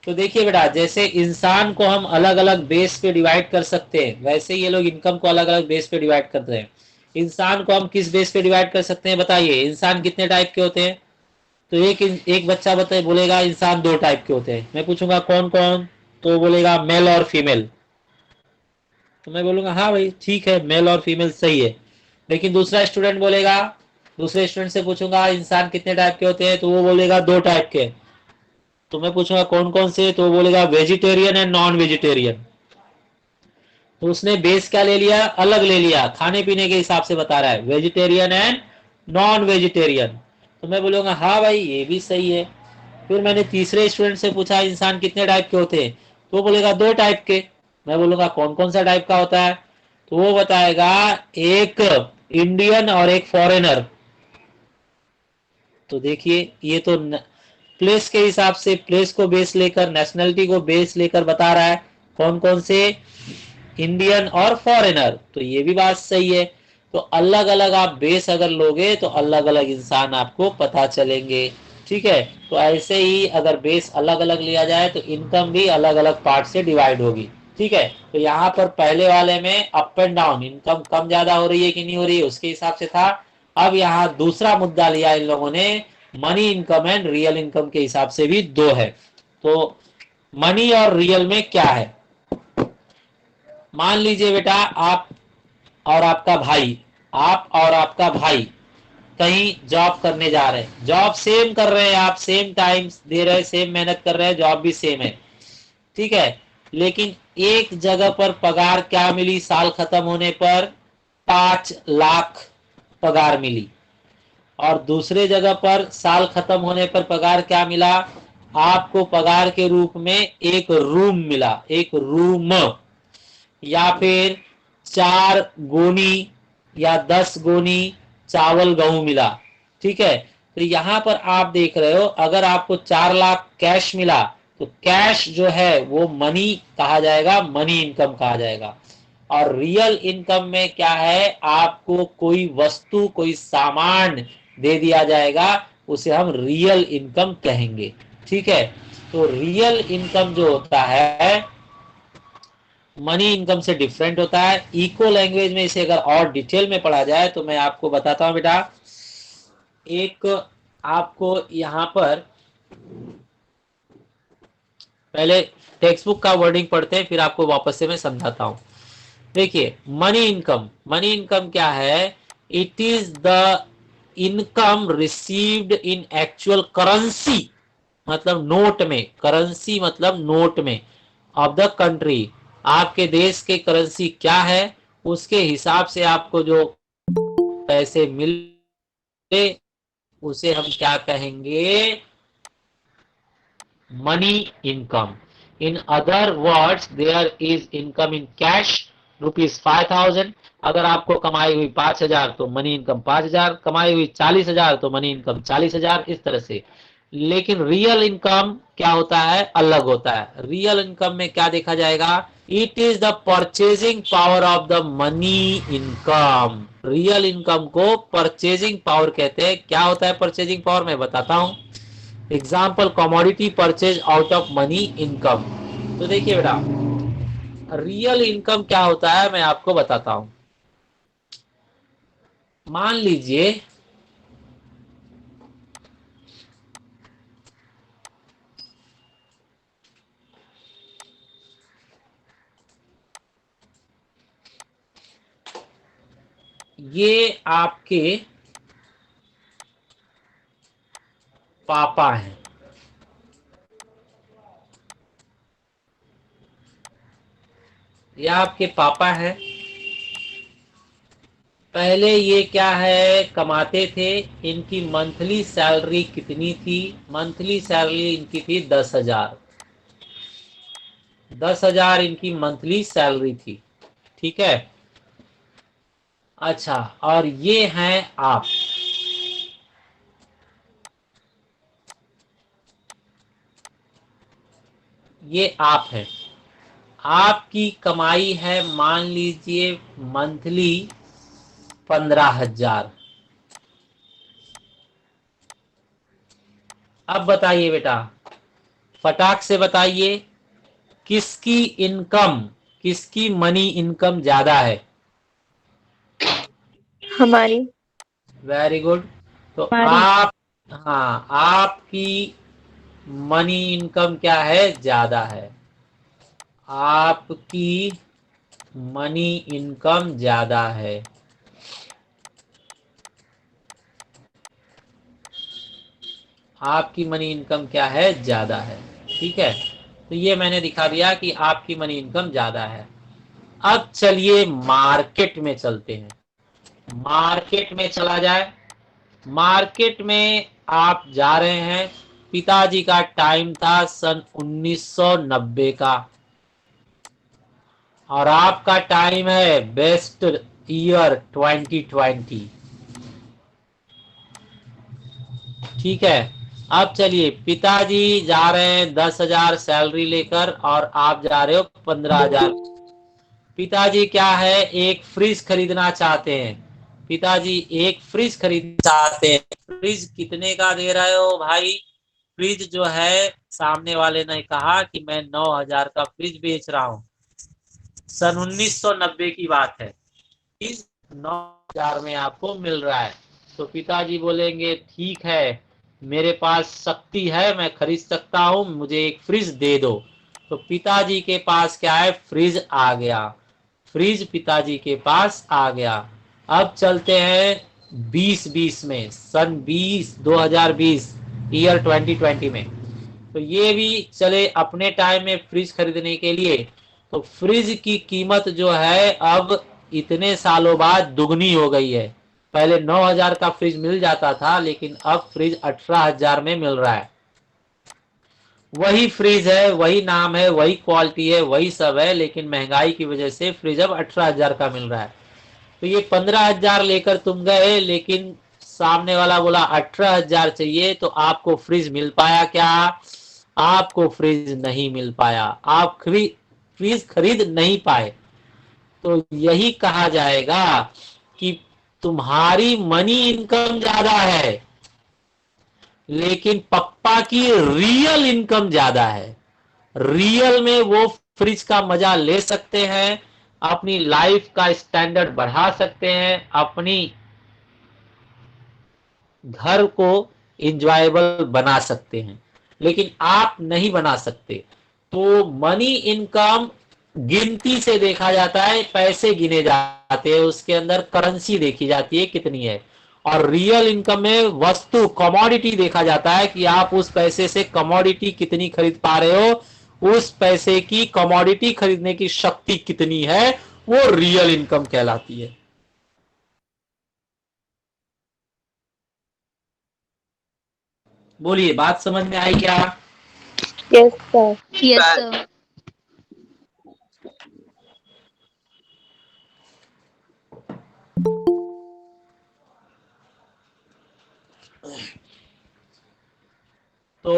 तो देखिए बेटा, जैसे इंसान को हम अलग अलग बेस पे डिवाइड कर सकते हैं, वैसे ये लोग इनकम को अलग अलग बेस पे डिवाइड करते हैं। इंसान को हम किस बेस पे डिवाइड कर सकते हैं, बताइए, इंसान कितने टाइप के होते हैं। तो एक बच्चा बताए, बोलेगा इंसान दो टाइप के होते हैं। मैं पूछूंगा कौन कौन, तो बोलेगा मेल और फीमेल। तो मैं बोलूंगा हाँ भाई ठीक है, मेल और फीमेल सही है। लेकिन दूसरा स्टूडेंट बोलेगा, दूसरे स्टूडेंट से पूछूंगा इंसान कितने टाइप के होते हैं, तो वो बोलेगा दो टाइप के। तो मैं पूछूंगा कौन कौन से, तो वो बोलेगा वेजिटेरियन एंड नॉन वेजिटेरियन। तो उसने बेस क्या ले लिया, अलग ले लिया, खाने पीने के हिसाब से बता रहा है, वेजिटेरियन एंड नॉन वेजिटेरियन। तो मैं बोलूंगा हाँ भाई ये भी सही है। फिर मैंने तीसरे स्टूडेंट से पूछा इंसान कितने टाइप के होते हैं, तो वो बोलेगा दो टाइप के। मैं बोलूंगा कौन कौन सा टाइप का होता है, तो वो बताएगा एक इंडियन और एक फॉरेनर। तो देखिए ये तो प्लेस के हिसाब से, प्लेस को बेस लेकर, नेशनलिटी को बेस लेकर बता रहा है कौन कौन से, इंडियन और फॉरेनर। तो ये भी बात सही है। तो अलग अलग आप बेस अगर लोगे तो अलग अलग इंसान आपको पता चलेंगे। ठीक है, तो ऐसे ही अगर बेस अलग अलग लिया जाए तो इनकम भी अलग अलग पार्ट से डिवाइड होगी। ठीक है, तो यहाँ पर पहले वाले में अप एंड डाउन, इनकम कम ज्यादा हो रही है कि नहीं हो रही है उसके हिसाब से था। अब यहाँ दूसरा मुद्दा लिया इन लोगों ने, money income and real income के हिसाब से भी दो है। तो मनी और रियल में क्या है, मान लीजिए बेटा आप और आपका भाई, आप और आपका भाई कहीं जॉब करने जा रहे हैं, जॉब सेम कर रहे हैं, आप सेम टाइम दे रहे हैं, सेम मेहनत कर रहे हैं, जॉब भी सेम है। ठीक है, लेकिन एक जगह पर पगार क्या मिली, साल खत्म होने पर 5 लाख पगार मिली, और दूसरे जगह पर साल खत्म होने पर पगार क्या मिला, आपको पगार के रूप में एक रूम मिला, एक रूम, या फिर 4 गोनी या 10 गोनी चावल गेहूं मिला। ठीक है, तो यहां पर आप देख रहे हो, अगर आपको 4 लाख कैश मिला तो कैश जो है वो मनी कहा जाएगा, मनी इनकम कहा जाएगा। और रियल इनकम में क्या है, आपको कोई वस्तु कोई सामान दे दिया जाएगा, उसे हम रियल इनकम कहेंगे। ठीक है, तो रियल इनकम जो होता है मनी इनकम से डिफरेंट होता है। इको लैंग्वेज में इसे अगर और डिटेल में पढ़ा जाए तो मैं आपको बताता हूं बेटा, एक आपको यहाँ पर पहले टेक्स्ट बुक का वर्डिंग पढ़ते हैं, फिर आपको वापस से मैं समझाता हूं। देखिए, मनी इनकम, मनी इनकम क्या है? It is the income received in actual currency, मतलब नोट में, करेंसी मतलब नोट में, ऑफ द कंट्री। आपके देश के करेंसी क्या है, उसके हिसाब से आपको जो पैसे मिले उसे हम क्या कहेंगे? Money income. In other words, there is income in cash ₹5000। अगर आपको कमाई हुई 5000 तो मनी इनकम 5000, कमाई हुई 40000 तो मनी इनकम 40000, इस तरह से। लेकिन रियल इनकम क्या होता है? अलग होता है। रियल इनकम में क्या देखा जाएगा? It is the purchasing power of the money income. Real income को परचेजिंग पावर कहते हैं। क्या होता है परचेजिंग पावर? मैं बताता हूं। Example, commodity purchase out of money income. तो देखिए बेटा, रियल इनकम क्या होता है मैं आपको बताता हूं। मान लीजिए ये आपके पापा हैं, ये आपके पापा हैं। पहले ये क्या है, कमाते थे। इनकी मंथली सैलरी कितनी थी? मंथली सैलरी इनकी थी 10,000। 10,000 इनकी मंथली सैलरी थी। ठीक है। अच्छा, और ये हैं आप, ये आप हैं। आपकी कमाई है मान लीजिए मंथली 15,000। अब बताइए बेटा, फटाक से बताइए, किसकी इनकम, किसकी मनी इनकम ज्यादा है? हमारी। Very good. तो हमारी। आप, हाँ, आपकी मनी इनकम क्या है? ज्यादा है। आपकी मनी इनकम ज्यादा है। आपकी मनी इनकम क्या है? ज्यादा है। ठीक है, तो ये मैंने दिखा दिया कि आपकी मनी इनकम ज्यादा है। अब चलिए मार्केट में चलते हैं। मार्केट में चला जाए। मार्केट में आप जा रहे हैं। पिताजी का टाइम था सन 1990 का, और आपका टाइम है बेस्ट ईयर 2020। ठीक है। अब चलिए, पिताजी जा रहे हैं 10,000 सैलरी लेकर, और आप जा रहे हो 15,000। पिताजी क्या है, एक फ्रिज खरीदना चाहते हैं। पिताजी एक फ्रिज खरीदना चाहते हैं। फ्रिज कितने का दे रहे हो भाई? फ्रिज जो है, सामने वाले ने कहा कि मैं 9,000 का फ्रिज बेच रहा हूं। सन 1990 की बात है। फ्रिज 9,000 में आपको मिल रहा है। तो पिताजी बोलेंगे ठीक है, मेरे पास शक्ति है, मैं खरीद सकता हूं, मुझे एक फ्रिज दे दो। तो पिताजी के पास क्या है? फ्रिज आ गया। फ्रिज पिताजी के पास आ गया। अब चलते हैं 2020 में, सन 2020 ईयर 2020 में। तो ये भी चले अपने टाइम में फ्रिज खरीदने के लिए। तो फ्रिज की कीमत जो है अब इतने सालों बाद दुगनी हो गई है। पहले 9,000 का फ्रिज मिल जाता था, लेकिन अब फ्रिज 18,000 में मिल रहा है। वही फ्रिज है, वही नाम है, वही क्वालिटी है, वही सब है, लेकिन महंगाई की वजह से फ्रिज अब 18,000 का मिल रहा है। तो ये 15,000 लेकर तुम गए, लेकिन सामने वाला बोला 18,000 चाहिए, तो आपको फ्रिज मिल पाया क्या? आपको फ्रिज नहीं मिल पाया। आप फ्रिज खरीद नहीं पाए। तो यही कहा जाएगा कि तुम्हारी मनी इनकम ज्यादा है, लेकिन पप्पा की रियल इनकम ज्यादा है। रियल में वो फ्रिज का मजा ले सकते हैं, अपनी लाइफ का स्टैंडर्ड बढ़ा सकते हैं, अपनी घर को इंजॉयबल बना सकते हैं, लेकिन आप नहीं बना सकते। तो मनी इनकम गिनती से देखा जाता है, पैसे गिने जाते हैं, उसके अंदर करेंसी देखी जाती है कितनी है। और रियल इनकम में वस्तु कमोडिटी देखा जाता है कि आप उस पैसे से कमोडिटी कितनी खरीद पा रहे हो, उस पैसे की कमोडिटी खरीदने की शक्ति कितनी है, वो रियल इनकम कहलाती है। बोलिए, बात समझ में आई क्या? Yes, sir. Yes, sir. तो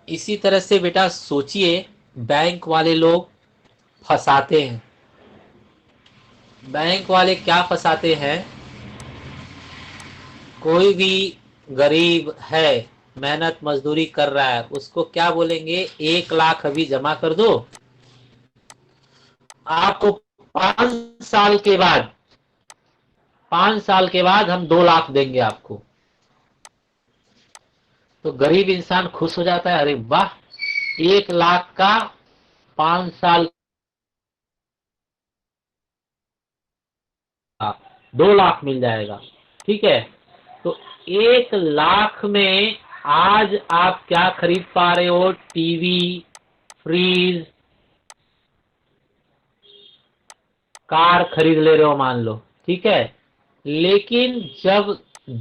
इसी तरह से बेटा सोचिए, बैंक वाले लोग फंसाते हैं। बैंक वाले क्या फंसाते हैं? कोई भी गरीब है, मेहनत मजदूरी कर रहा है, उसको क्या बोलेंगे, 1 लाख अभी जमा कर दो, आपको 5 साल के बाद 5 साल के बाद हम 2 लाख देंगे आपको। तो गरीब इंसान खुश हो जाता है, अरे वाह, 1 लाख का 5 साल का 2 लाख मिल जाएगा। ठीक है, तो 1 लाख में आज आप क्या खरीद पा रहे हो? टीवी, फ्रीज, कार खरीद ले रहे हो मान लो, ठीक है। लेकिन जब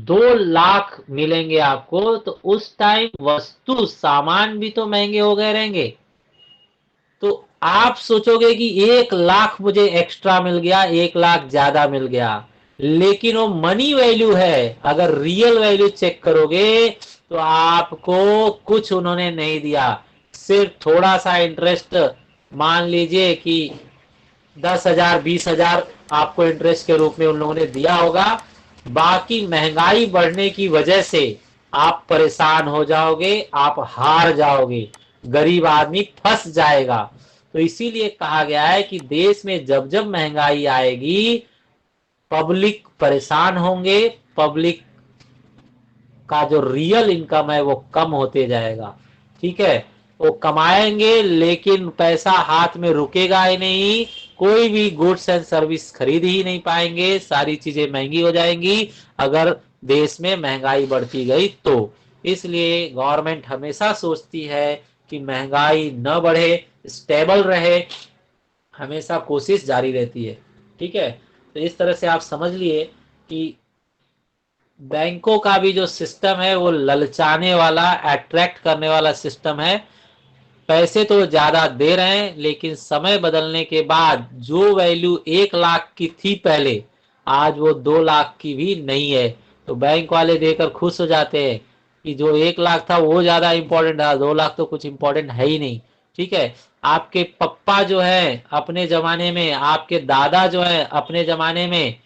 2 लाख मिलेंगे आपको, तो उस टाइम वस्तु सामान भी तो महंगे हो गए रहेंगे। तो आप सोचोगे कि 1 लाख मुझे एक्स्ट्रा मिल गया, 1 लाख ज्यादा मिल गया, लेकिन वो मनी वैल्यू है। अगर रियल वैल्यू चेक करोगे तो आपको कुछ उन्होंने नहीं दिया, सिर्फ थोड़ा सा इंटरेस्ट, मान लीजिए कि 10,000 20,000 आपको इंटरेस्ट के रूप में उन लोगों ने दिया होगा। बाकी महंगाई बढ़ने की वजह से आप परेशान हो जाओगे, आप हार जाओगे, गरीब आदमी फंस जाएगा। तो इसीलिए कहा गया है कि देश में जब जब महंगाई आएगी, पब्लिक परेशान होंगे, पब्लिक का जो रियल इनकम है वो कम होते जाएगा। ठीक है, वो कमाएंगे लेकिन पैसा हाथ में रुकेगा ही नहीं, कोई भी गुड्स एंड सर्विस खरीद ही नहीं पाएंगे, सारी चीजें महंगी हो जाएंगी अगर देश में महंगाई बढ़ती गई तो। इसलिए गवर्नमेंट हमेशा सोचती है कि महंगाई न बढ़े, स्टेबल रहे, हमेशा कोशिश जारी रहती है। ठीक है, तो इस तरह से आप समझ लिए कि बैंकों का भी जो सिस्टम है वो ललचाने वाला, अट्रैक्ट करने वाला सिस्टम है। पैसे तो ज्यादा दे रहे हैं, लेकिन समय बदलने के बाद जो वैल्यू 1 लाख की थी पहले, आज वो 2 लाख की भी नहीं है। तो बैंक वाले देकर खुश हो जाते हैं कि जो 1 लाख था वो ज्यादा इंपॉर्टेंट था, 2 लाख तो कुछ इंपॉर्टेंट है ही नहीं। ठीक है, आपके पप्पा जो है अपने जमाने में, आपके दादा जो है अपने जमाने में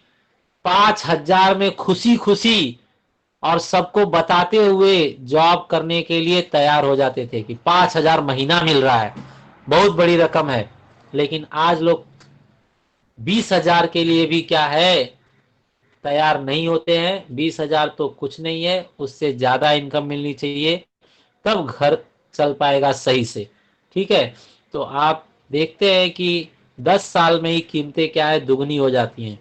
5,000 में खुशी खुशी और सबको बताते हुए जॉब करने के लिए तैयार हो जाते थे कि 5,000 महीना मिल रहा है, बहुत बड़ी रकम है। लेकिन आज लोग 20,000 के लिए भी क्या है, तैयार नहीं होते हैं। 20,000 तो कुछ नहीं है, उससे ज्यादा इनकम मिलनी चाहिए, तब घर चल पाएगा सही से। ठीक है, तो आप देखते हैं कि 10 साल में ही कीमतें क्या है, दुगनी हो जाती हैं।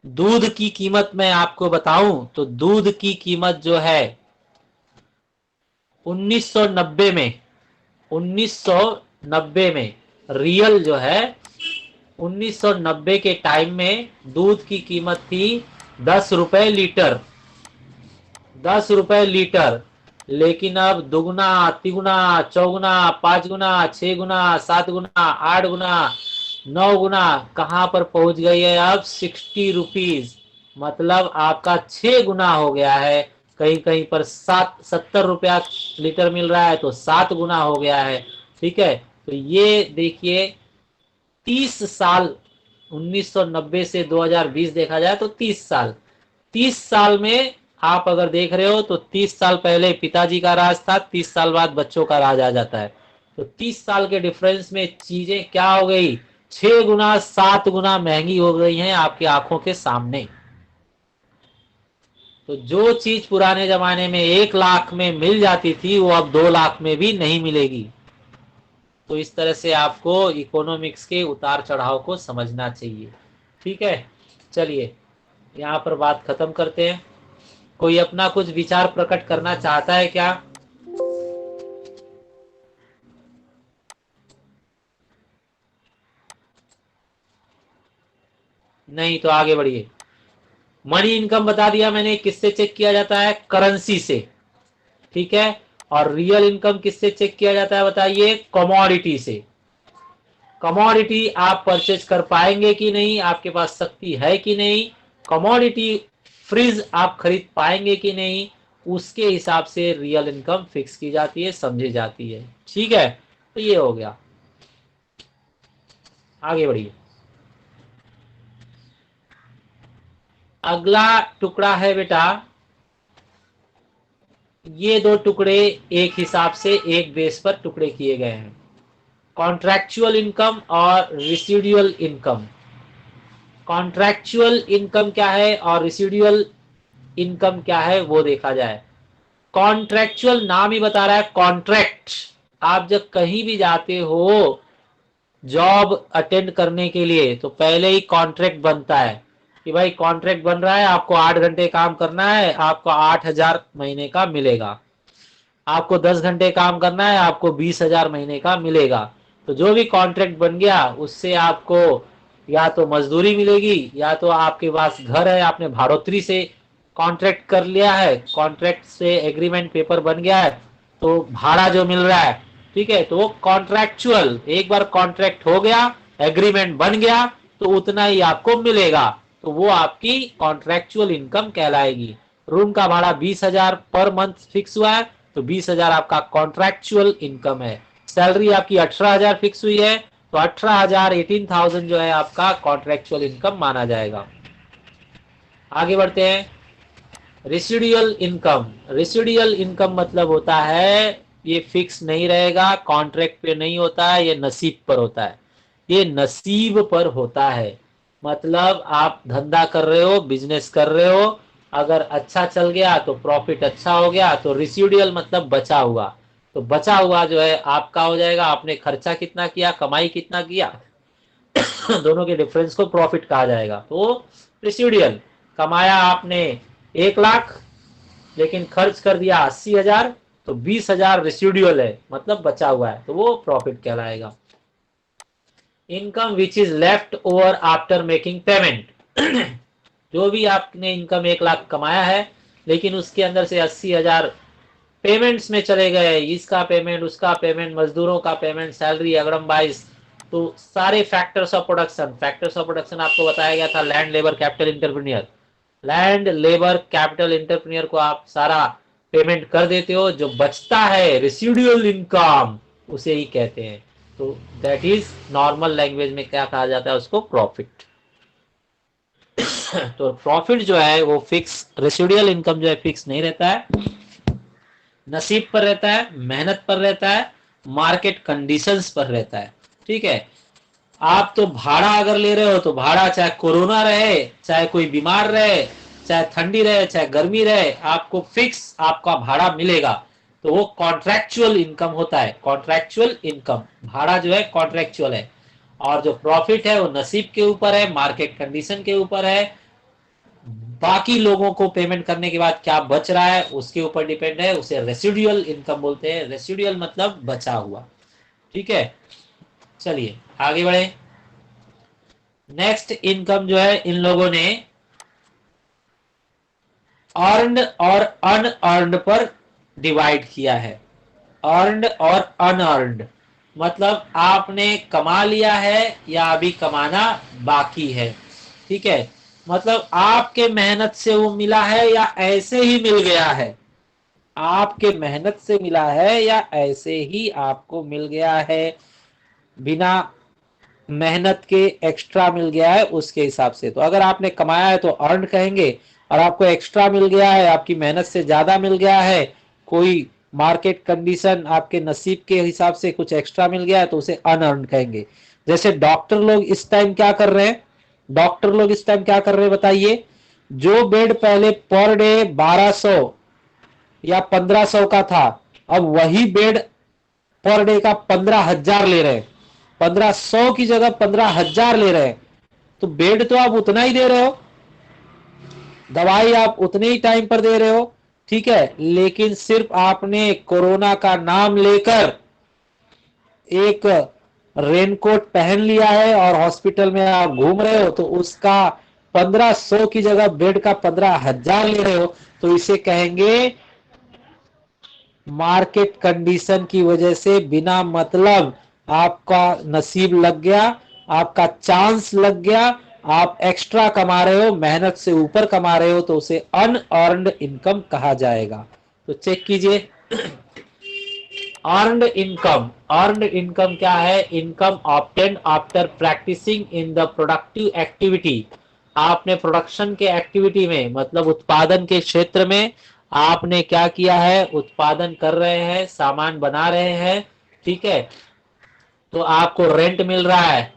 दूध की कीमत मैं आपको बताऊं तो दूध की कीमत जो है 1990 में 1990 में रियल जो है 1990 के टाइम में दूध की कीमत थी 10 रुपए लीटर, 10 रुपए लीटर। लेकिन अब दुगुना, तिगुना, चौगुना, 5 गुना, 6 गुना, 7 गुना, 8 गुना, 9 गुना कहां पर पहुंच गई है अब? 60 रुपीज। मतलब आपका 6 गुना हो गया है। कहीं कहीं पर 70 रुपया लीटर मिल रहा है तो 7 गुना हो गया है। ठीक है, तो ये देखिए 30 साल, 1990 से 2020 देखा जाए तो 30 साल, 30 साल में आप अगर देख रहे हो तो 30 साल पहले पिताजी का राज था, 30 साल बाद बच्चों का राज आ जाता है। तो 30 साल के डिफरेंस में चीजें क्या हो गई 6 गुना 7 गुना महंगी हो गई हैं आपकी आंखों के सामने। तो जो चीज पुराने जमाने में 1 लाख में मिल जाती थी वो अब 2 लाख में भी नहीं मिलेगी। तो इस तरह से आपको इकोनॉमिक्स के उतार चढ़ाव को समझना चाहिए। ठीक है, चलिए यहाँ पर बात खत्म करते हैं। कोई अपना कुछ विचार प्रकट करना चाहता है क्या? नहीं तो आगे बढ़िए। मनी इनकम बता दिया मैंने, किससे चेक किया जाता है? करेंसी से। ठीक है, और रियल इनकम किससे चेक किया जाता है बताइए? कमोडिटी से। कमोडिटी आप परचेज कर पाएंगे कि नहीं, आपके पास शक्ति है कि नहीं, कमोडिटी फ्रीज आप खरीद पाएंगे कि नहीं, उसके हिसाब से रियल इनकम फिक्स की जाती है, समझी जाती है। ठीक है, तो ये हो गया। आगे बढ़िए। अगला टुकड़ा है बेटा, ये 2 टुकड़े एक हिसाब से एक बेस पर टुकड़े किए गए हैं, कॉन्ट्रैक्चुअल इनकम और रेसिडुअल इनकम। कॉन्ट्रैक्चुअल इनकम क्या है और रेसिडुअल इनकम क्या है वो देखा जाए। कॉन्ट्रैक्चुअल नाम ही बता रहा है, कॉन्ट्रैक्ट। आप जब कहीं भी जाते हो जॉब अटेंड करने के लिए तो पहले ही कॉन्ट्रैक्ट बनता है कि भाई कॉन्ट्रैक्ट बन रहा है, आपको 8 घंटे काम करना है, आपको 8,000 महीने का मिलेगा। आपको 10 घंटे काम करना है, आपको 20,000 महीने का मिलेगा। तो जो भी कॉन्ट्रैक्ट बन गया उससे आपको या तो मजदूरी मिलेगी, या तो आपके पास घर है, आपने भाड़ोतरी से कॉन्ट्रैक्ट कर लिया है, कॉन्ट्रैक्ट से एग्रीमेंट पेपर बन गया है, तो भाड़ा जो मिल रहा है, ठीक है, तो वो कॉन्ट्रैक्चुअल। एक बार कॉन्ट्रैक्ट हो गया, एग्रीमेंट बन गया, तो उतना ही आपको मिलेगा, तो वो आपकी कॉन्ट्रैक्चुअल इनकम कहलाएगी। रूम का भाड़ा 20,000 पर मंथ फिक्स हुआ है, तो 20,000 आपका कॉन्ट्रैक्चुअल इनकम है। सैलरी आपकी 18,000 फिक्स हुई है, तो 18,000 18,000 जो है आपका कॉन्ट्रैक्चुअल इनकम माना जाएगा। आगे बढ़ते हैं। Residual income. रेसिडुअल इनकम मतलब होता है ये फिक्स नहीं रहेगा, कॉन्ट्रैक्ट पे नहीं होता है, ये नसीब पर होता है। ये नसीब पर होता है, मतलब आप धंधा कर रहे हो, बिजनेस कर रहे हो, अगर अच्छा चल गया तो प्रॉफिट अच्छा हो गया, तो रेसिडुअल मतलब बचा हुआ, तो बचा हुआ जो है आपका हो जाएगा। आपने खर्चा कितना किया, कमाई कितना किया, दोनों के डिफरेंस को प्रॉफिट कहा जाएगा। तो रेसिडुअल, कमाया आपने 1 लाख लेकिन खर्च कर दिया 80,000, तो 20,000 रेसिडुअल है, मतलब बचा हुआ है, तो वो प्रॉफिट कहलाएगा। Income which is left over after making payment. जो भी आपने इनकम 1 लाख कमाया है लेकिन उसके अंदर से 80,000 पेमेंट्स में चले गए, इसका पेमेंट, उसका पेमेंट, मजदूरों का पेमेंट, सैलरी, अगड़म बाइस, तो सारे factors of production. Factors of production आपको बताया गया था, land, labour, capital, entrepreneur. Land, labour, capital, entrepreneur को आप सारा पेमेंट कर देते हो, जो बचता है रेसिडुअल इनकम उसे ही कहते हैं। तो दैट इज नॉर्मल लैंग्वेज में क्या कहा जाता है, उसको प्रॉफिट। तो प्रॉफिट जो है वो फिक्स, रेसिडुअल इनकम जो है फिक्स नहीं रहता है, नसीब पर रहता है, मेहनत पर रहता है, मार्केट कंडीशंस पर रहता है। ठीक है, आप तो भाड़ा अगर ले रहे हो तो भाड़ा चाहे कोरोना रहे, चाहे कोई बीमार रहे, चाहे ठंडी रहे, चाहे गर्मी रहे, आपको फिक्स आपका भाड़ा मिलेगा, तो वो कॉन्ट्रैक्चुअल इनकम होता है। कॉन्ट्रैक्चुअल इनकम, भाड़ा जो है कॉन्ट्रैक्चुअल है, और जो प्रॉफिट है वो नसीब के ऊपर है, मार्केट कंडीशन के ऊपर है, बाकी लोगों को पेमेंट करने के बाद क्या बच रहा है उसके ऊपर डिपेंड है, उसे रेसिडुअल इनकम बोलते हैं। रेसिडुअल मतलब बचा हुआ। ठीक है, चलिए आगे बढ़े। नेक्स्ट इनकम जो है इन लोगों ने अर्नड और अनअर्नड पर डिवाइड किया है। अर्नड और अनअर्नड मतलब आपने कमा लिया है या अभी कमाना बाकी है। ठीक है, मतलब आपके मेहनत से वो मिला है या ऐसे ही मिल गया है, आपके मेहनत से मिला है या ऐसे ही आपको मिल गया है, बिना मेहनत के एक्स्ट्रा मिल गया है उसके हिसाब से। तो अगर आपने कमाया है तो अर्न कहेंगे, और आपको एक्स्ट्रा मिल गया है, आपकी मेहनत से ज्यादा मिल गया है, कोई मार्केट कंडीशन आपके नसीब के हिसाब से कुछ एक्स्ट्रा मिल गया है, तो उसे अनअर्न कहेंगे। जैसे डॉक्टर लोग इस टाइम क्या कर रहे हैं, डॉक्टर लोग इस टाइम क्या कर रहे हैं बताइए। जो बेड पहले पर डे 1200 या 1500 का था, अब वही बेड पर डे का 15,000 ले रहे हैं। 1500 की जगह 15,000 ले रहे हैं। तो बेड तो आप उतना ही दे रहे हो, दवाई आप उतने ही टाइम पर दे रहे हो, ठीक है, लेकिन सिर्फ आपने कोरोना का नाम लेकर एक रेनकोट पहन लिया है और हॉस्पिटल में आप घूम रहे हो, तो उसका 1500 की जगह बेड का 15,000 ले रहे हो, तो इसे कहेंगे मार्केट कंडीशन की वजह से बिना मतलब आपका नसीब लग गया, आपका चांस लग गया, आप एक्स्ट्रा कमा रहे हो, मेहनत से ऊपर कमा रहे हो, तो उसे अनअर्न्ड इनकम कहा जाएगा। तो चेक कीजिए, अर्नड इनकम, अर्नड इनकम क्या है, income obtained after practicing in the productive activity. आपने प्रोडक्शन के एक्टिविटी में मतलब उत्पादन के क्षेत्र में आपने क्या किया है, उत्पादन कर रहे हैं, सामान बना रहे हैं, ठीक है, तो आपको रेंट मिल रहा है,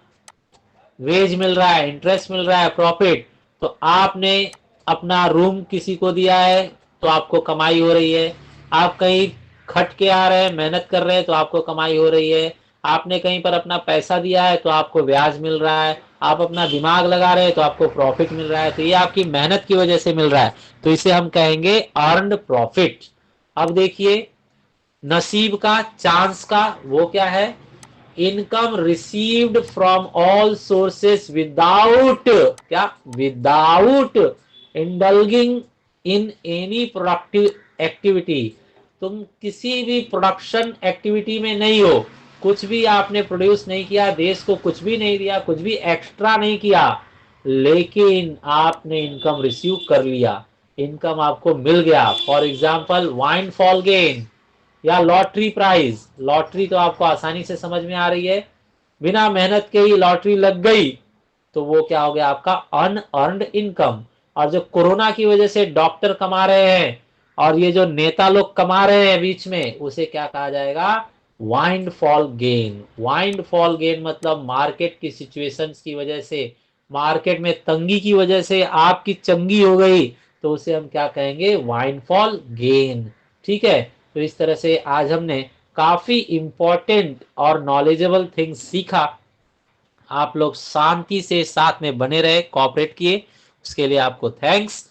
वेज मिल रहा है, इंटरेस्ट मिल रहा है, प्रॉफिट। तो आपने अपना रूम किसी को दिया है तो आपको कमाई हो रही है, आप कहीं खट के आ रहे हैं, मेहनत कर रहे हैं, तो आपको कमाई हो रही है, आपने कहीं पर अपना पैसा दिया है तो आपको ब्याज मिल रहा है, आप अपना दिमाग लगा रहे हैं तो आपको प्रॉफिट मिल रहा है, तो ये आपकी मेहनत की वजह से मिल रहा है, तो इसे हम कहेंगे अर्नड प्रॉफिट। अब देखिए नसीब का, चांस का, वो क्या है, income received from all sources without, क्या, without indulging in any productive activity. तुम किसी भी प्रोडक्शन एक्टिविटी में नहीं हो, कुछ भी आपने प्रोड्यूस नहीं किया, देश को कुछ भी नहीं दिया, कुछ भी एक्स्ट्रा नहीं किया, लेकिन आपने इनकम रिसीव कर लिया, इनकम आपको मिल गया। For example wine fall gain या लॉटरी प्राइज, लॉटरी तो आपको आसानी से समझ में आ रही है, बिना मेहनत के ही लॉटरी लग गई, तो वो क्या हो गया, आपका अनअर्न्ड इनकम। और जो कोरोना की वजह से डॉक्टर कमा रहे हैं और ये जो नेता लोग कमा रहे हैं बीच में, उसे क्या कहा जाएगा, wind fall gain. Wind fall gain मतलब मार्केट की सिचुएशंस की वजह से, मार्केट में तंगी की वजह से आपकी चंगी हो गई, तो उसे हम क्या कहेंगे, वाइंड फॉल गेन, ठीक है। तो इस तरह से आज हमने काफी इंपॉर्टेंट और नॉलेजेबल थिंग्स सीखा। आप लोग शांति से साथ में बने रहे, कोऑपरेट किए, उसके लिए आपको थैंक्स।